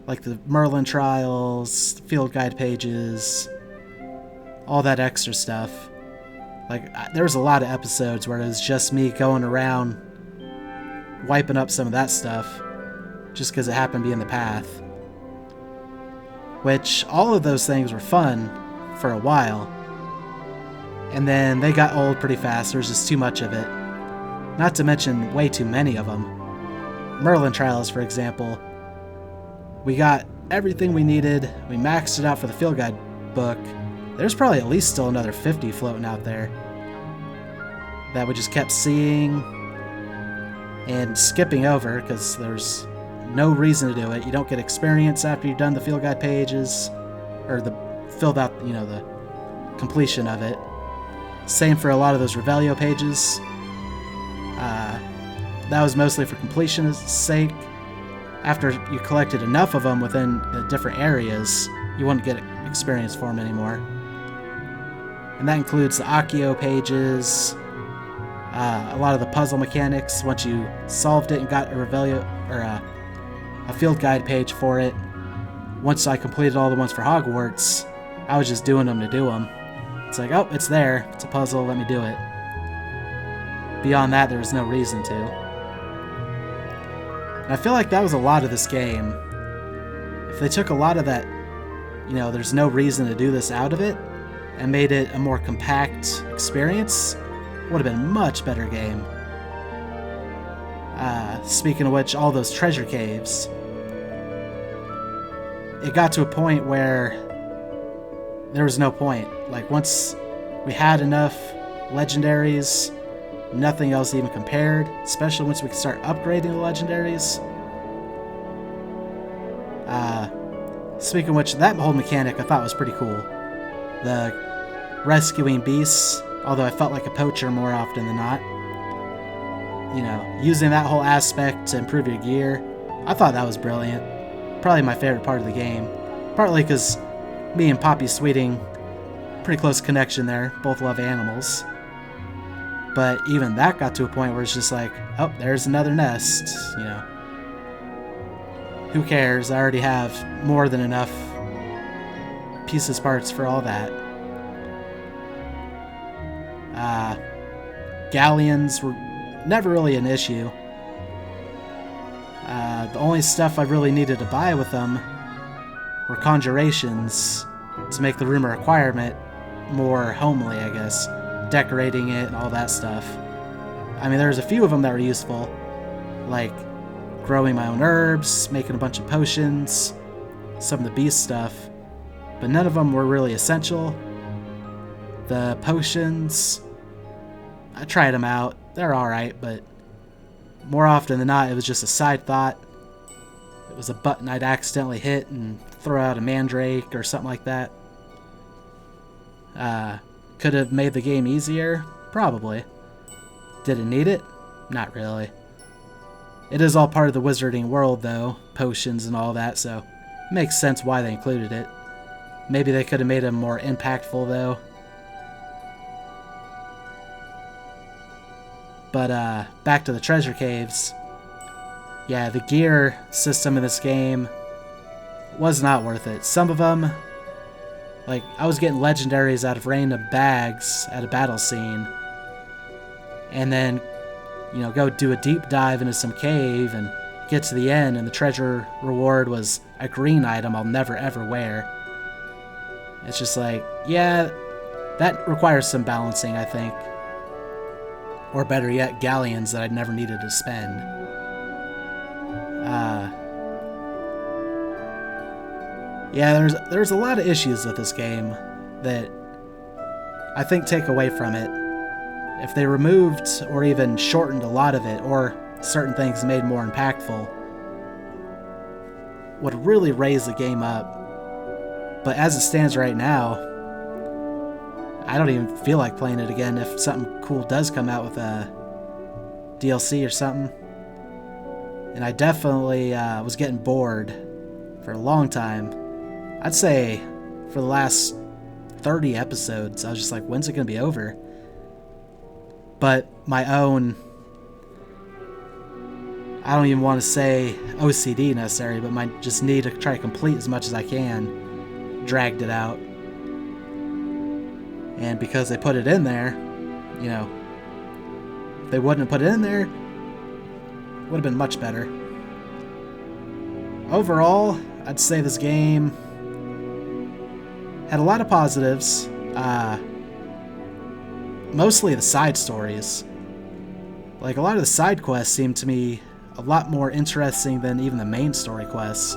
like the Merlin trials, field guide pages, all that extra stuff. Like, there was a lot of episodes where it was just me going around wiping up some of that stuff just because it happened to be in the path. Which, all of those things were fun for a while. And then they got old pretty fast. There was just too much of it. Not to mention way too many of them. Merlin Trials, for example. We got everything we needed. We maxed it out for the field guide book. There's probably at least still another 50 floating out there that we just kept seeing and skipping over because there's no reason to do it. You don't get experience after you've done the field guide pages or the filled out, you know, the completion of it. Same for a lot of those Revelio pages. That was mostly for completion's sake. After you collected enough of them within the different areas, you wouldn't get experience for them anymore. And that includes the Accio pages, a lot of the puzzle mechanics. Once you solved it and got a Revelio or a field guide page for it, once I completed all the ones for Hogwarts, I was just doing them to do them. It's like, oh, it's there. It's a puzzle. Let me do it. Beyond that, there was no reason to. And I feel like that was a lot of this game. If they took a lot of that, you know, there's no reason to do this out of it, and made it a more compact experience, it would have been a much better game. Speaking of which, all those treasure caves. It got to a point where there was no point. Like, once we had enough legendaries, nothing else even compared, especially once we could start upgrading the legendaries. Speaking of which, that whole mechanic I thought was pretty cool. The rescuing beasts, although I felt like a poacher more often than not. You know, using that whole aspect to improve your gear, I thought that was brilliant. Probably my favorite part of the game. Partly because me and Poppy Sweeting, pretty close connection there, both love animals. But even that got to a point where it's just like, oh, there's another nest, you know. Who cares? I already have more than enough pieces, parts for all that. Galleons were never really an issue. The only stuff I really needed to buy with them were conjurations to make the room a requirement more homely, I guess. Decorating it and all that stuff. I mean, there's a few of them that were useful, like growing my own herbs, making a bunch of potions, some of the beast stuff, but none of them were really essential. The potions, I tried them out. They're alright, but more often than not, it was just a side thought. was a button I'd accidentally hit and throw out a mandrake or something like that. Could have made the game easier? Probably. Did it need it? Not really. It is all part of the wizarding world, though, potions and all that, so it makes sense why they included it. Maybe they could have made them more impactful, though. But, back to the treasure caves. Yeah, the gear system in this game was not worth it. Some of them, like, I was getting legendaries out of random bags at a battle scene. And then, you know, go do a deep dive into some cave and get to the end, and the treasure reward was a green item I'll never ever wear. It's just like, yeah, that requires some balancing, I think. Or better yet, galleons that I'd never needed to spend. Yeah, there's a lot of issues with this game that I think take away from it. If they removed or even shortened a lot of it, or certain things made more impactful, would really raise the game up. But as it stands right now, I don't even feel like playing it again if something cool does come out with a DLC or something. And I definitely was getting bored for a long time. I'd say for the last 30 episodes, I was just like, when's it going to be over? But my own, I don't even want to say OCD necessarily, but my just need to try to complete as much as I can, dragged it out. And because they put it in there, you know, if they wouldn't have put it in there, it would have been much better. Overall, I'd say this game had a lot of positives. Mostly the side stories. Like, a lot of the side quests seemed to me a lot more interesting than even the main story quests.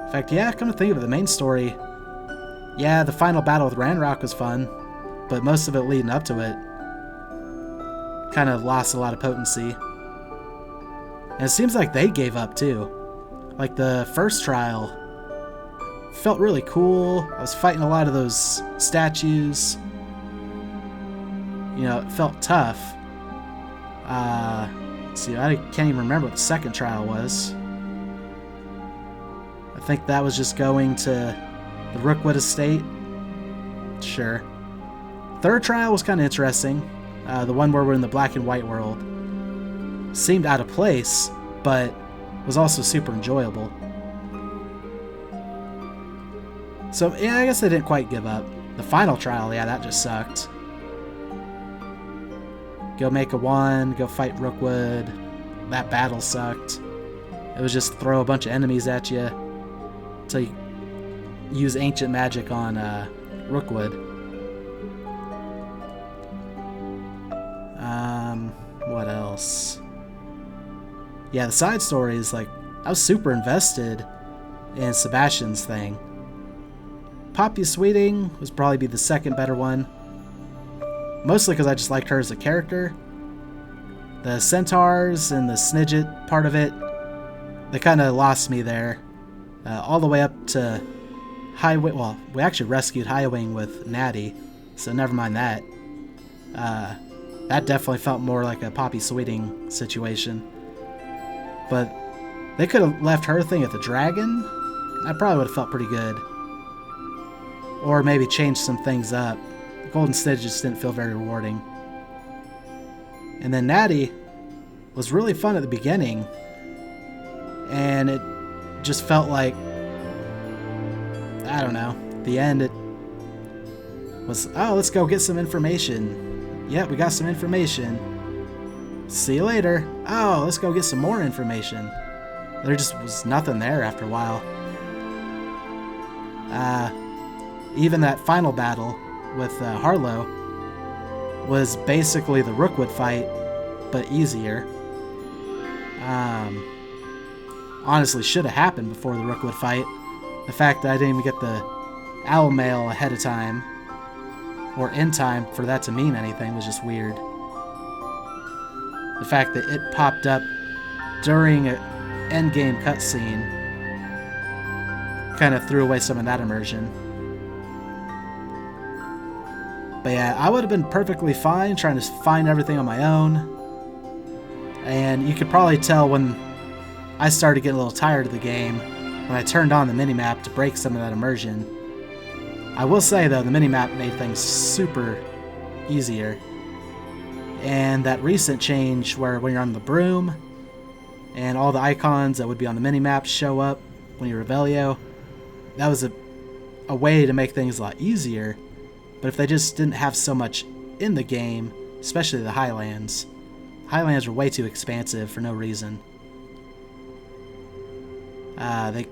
In fact, yeah, come to think of it, the main story, yeah, the final battle with Ranrock was fun, but most of it leading up to it kind of lost a lot of potency. And it seems like they gave up too. Like, the first trial felt really cool. I was fighting a lot of those statues. You know, it felt tough. Let's see, I can't even remember what the second trial was. I think that was just going to the Rookwood estate. Sure. Third trial was kind of interesting. The one where we're in the black and white world. Seemed out of place, but was also super enjoyable. So, yeah, I guess they didn't quite give up. The final trial, yeah, that just sucked. Go make a wand, go fight Rookwood. That battle sucked. It was just throw a bunch of enemies at you until you use ancient magic on Rookwood. What else? Yeah, the side stories, like, I was super invested in Sebastian's thing. Poppy Sweeting was probably be the second better one. Mostly because I just liked her as a character. The centaurs and the Snidget part of it, they kind of lost me there. All the way up to Highwing. Well, we actually rescued Highwing with Natty, so never mind that. That definitely felt more like a Poppy Sweeting situation. But they could have left her thing at the dragon. I probably would have felt pretty good. Or maybe changed some things up. The Golden Snidget just didn't feel very rewarding. And then Natty was really fun at the beginning. And it just felt like, I don't know, at the end it was, oh, let's go get some information. Yeah, we got some information. See you later. Oh, let's go get some more information. There just was nothing there after a while. Even that final battle with Harlow was basically the Rookwood fight, but easier. Honestly, should have happened before the Rookwood fight. The fact that I didn't even get the owl mail ahead of time, or in time for that to mean anything, was just weird. The fact that it popped up during an endgame cutscene kind of threw away some of that immersion. But yeah, I would have been perfectly fine trying to find everything on my own. And you could probably tell when I started getting a little tired of the game when I turned on the minimap to break some of that immersion. I will say though, the minimap made things super easier. And that recent change where when you're on the broom and all the icons that would be on the minimap show up when you Revelio, that was a way to make things a lot easier. But if they just didn't have so much in the game, especially the Highlands were way too expansive for no reason. They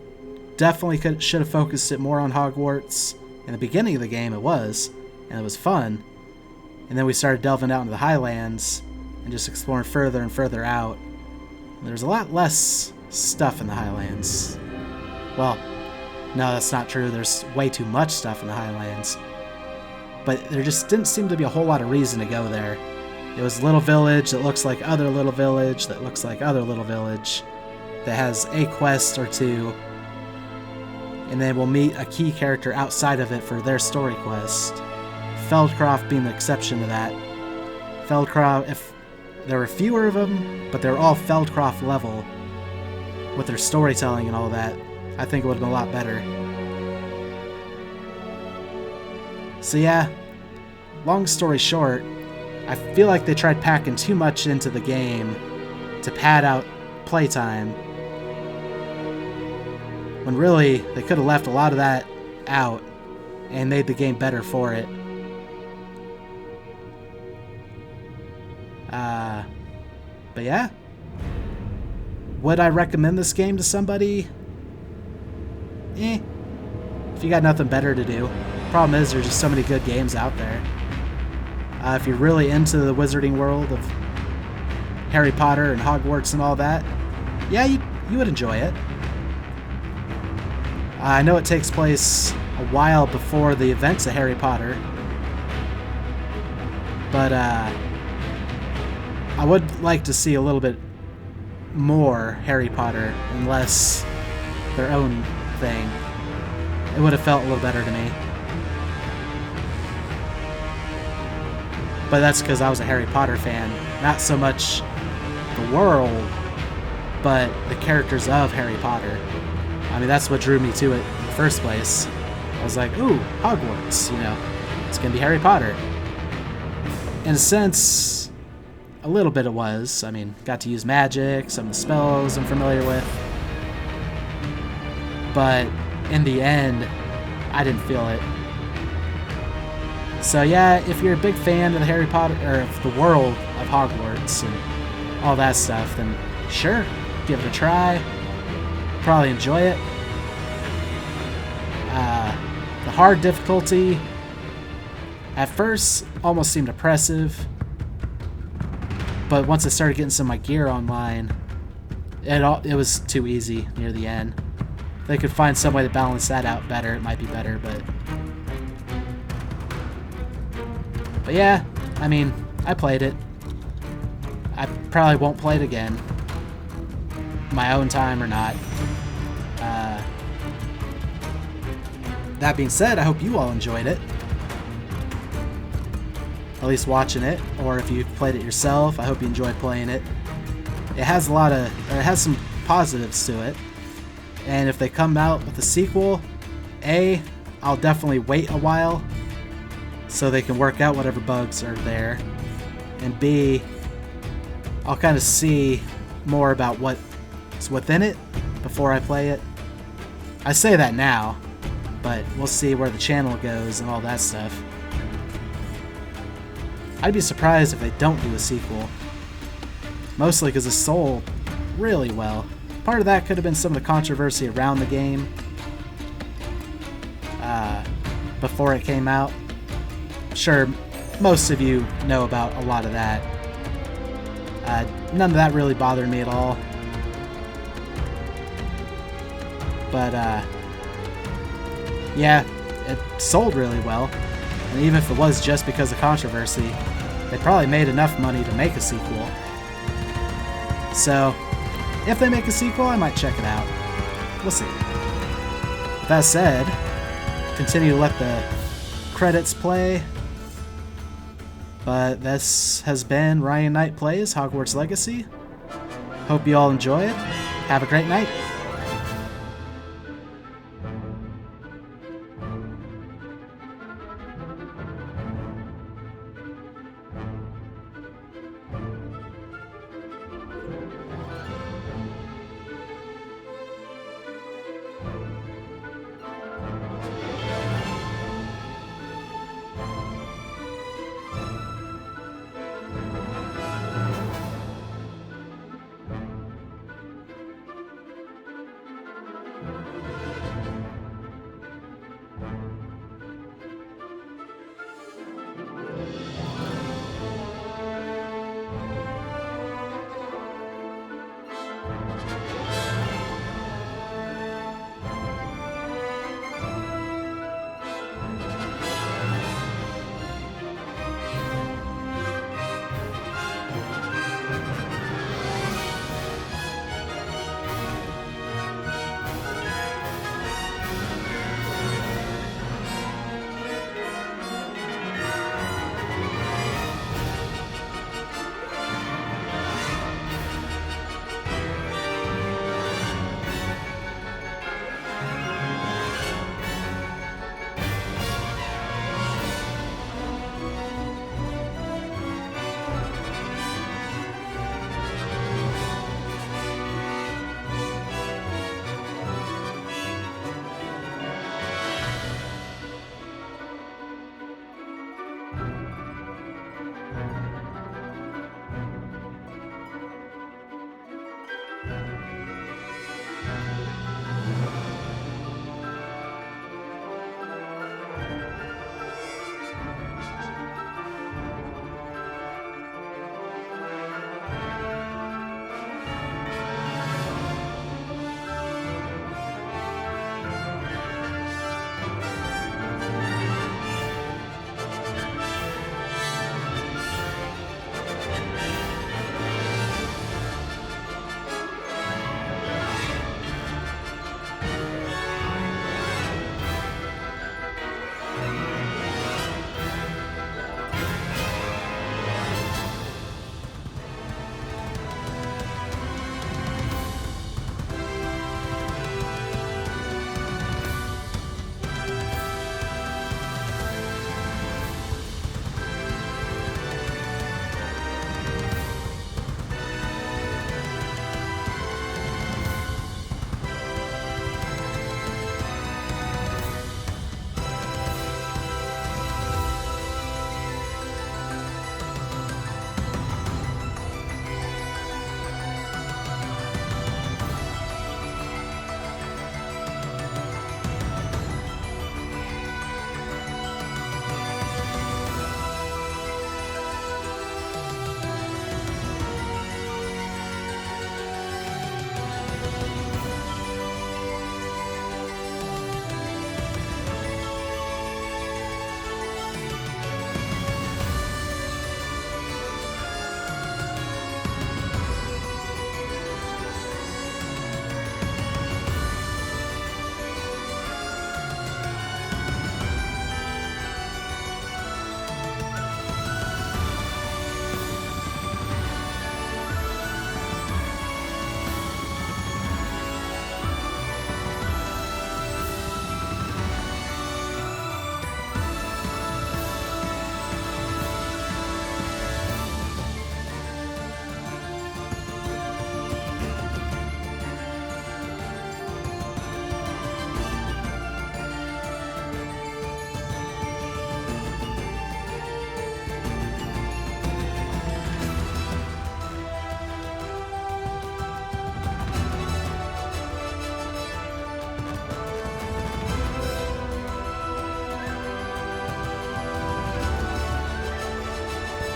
definitely should have focused it more on Hogwarts. In the beginning of the game it was, and it was fun. And then we started delving out into the Highlands and just exploring further and further out. There's a lot less stuff in the Highlands. Well, no, that's not true. There's way too much stuff in the Highlands. But there just didn't seem to be a whole lot of reason to go there. It was a little village that looks like other little village that looks like other little village that has a quest or two. And then we'll meet a key character outside of it for their story quest. Feldcroft being the exception to that. Feldcroft, if there were fewer of them, but they were all Feldcroft level with their storytelling and all that, I think it would have been a lot better. So yeah, long story short, I feel like they tried packing too much into the game to pad out playtime, when really they could have left a lot of that out and made the game better for it. But yeah, would I recommend this game to somebody? If you got nothing better to do. Problem is, there's just so many good games out there. If you're really into the wizarding world of Harry Potter and Hogwarts and all that, yeah, you would enjoy it. I know it takes place a while before the events of Harry Potter, but I would like to see a little bit more Harry Potter and less their own thing. It would have felt a little better to me. But that's because I was a Harry Potter fan. Not so much the world, but the characters of Harry Potter. I mean, that's what drew me to it in the first place. I was like, ooh, Hogwarts, you know, it's gonna be Harry Potter. In a sense, a little bit it was. I mean, got to use magic, some of the spells I'm familiar with. But in the end, I didn't feel it. So yeah, if you're a big fan of the Harry Potter, or of the world of Hogwarts and all that stuff, then sure, give it a try. Probably enjoy it. The hard difficulty at first almost seemed oppressive, but once I started getting some of my gear online, it was too easy near the end. If they could find some way to balance that out better, it might be better, but yeah, I mean, I played it. I probably won't play it again. My own time or not. That being said, I hope you all enjoyed it. At least watching it, or if you've played it yourself, I hope you enjoyed playing it. It has some positives to it. And if they come out with a sequel, I'll definitely wait a while so they can work out whatever bugs are there. And B, I'll kind of see more about what's within it before I play it. I say that now, but we'll see where the channel goes and all that stuff. I'd be surprised if they don't do a sequel. Mostly because it sold really well. Part of that could have been some of the controversy around the game before it came out. Sure, most of you know about a lot of that. None of that really bothered me at all. But, yeah, it sold really well. And even if it was just because of controversy, they probably made enough money to make a sequel. So, If they make a sequel, I might check it out. We'll see. That said, continue to let the credits play. But this has been Ryan Knight Plays Hogwarts Legacy. Hope you all enjoy it. Have a great night.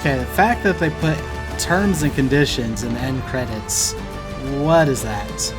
Okay, the fact that they put terms and conditions in the end credits, what is that?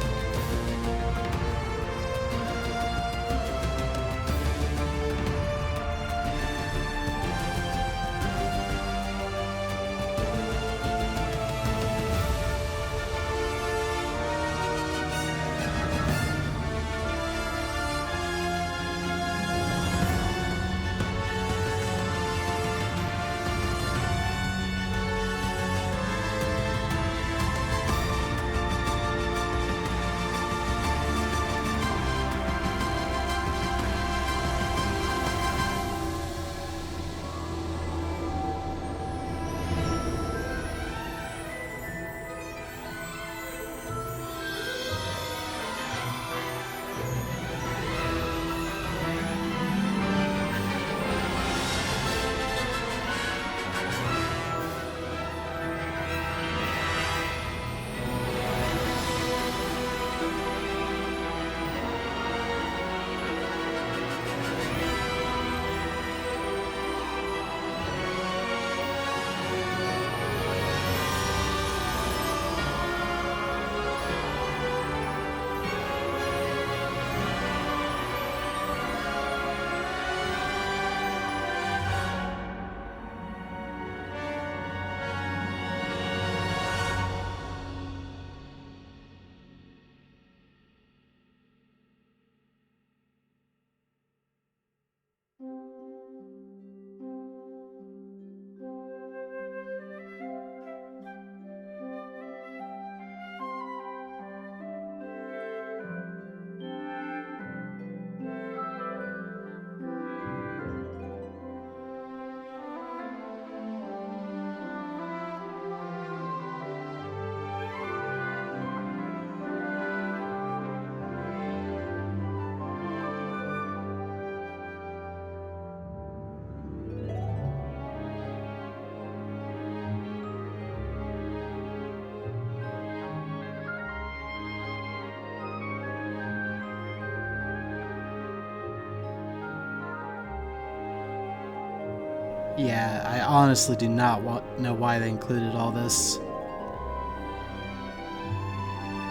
Yeah, I honestly do not know why they included all this.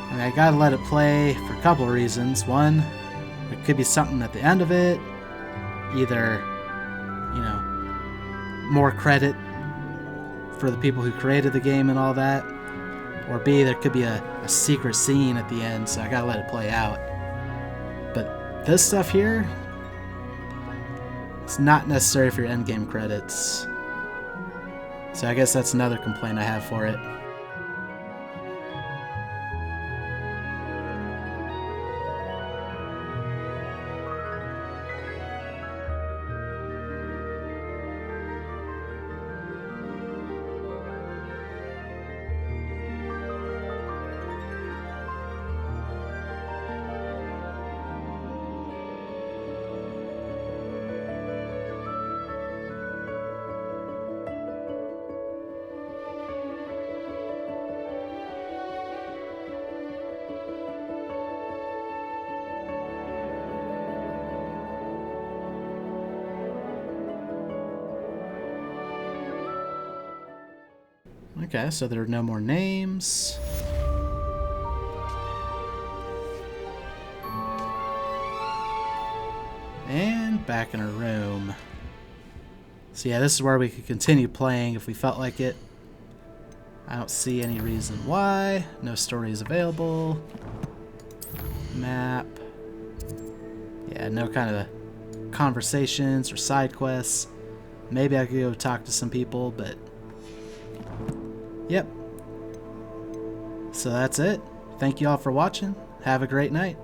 I mean, I gotta let it play for a couple of reasons. One, there could be something at the end of it. Either, you know, more credit for the people who created the game and all that. Or B, there could be a secret scene at the end, so I gotta let it play out. But this stuff here, it's not necessary for your endgame credits. So I guess that's another complaint I have for it. Okay, so there are no more names. And back in our room. So yeah, this is where we could continue playing if we felt like it. I don't see any reason why. No story is available. Map. Yeah, no kind of conversations or side quests. Maybe I could go talk to some people, but yep. So that's it. Thank you all for watching. Have a great night.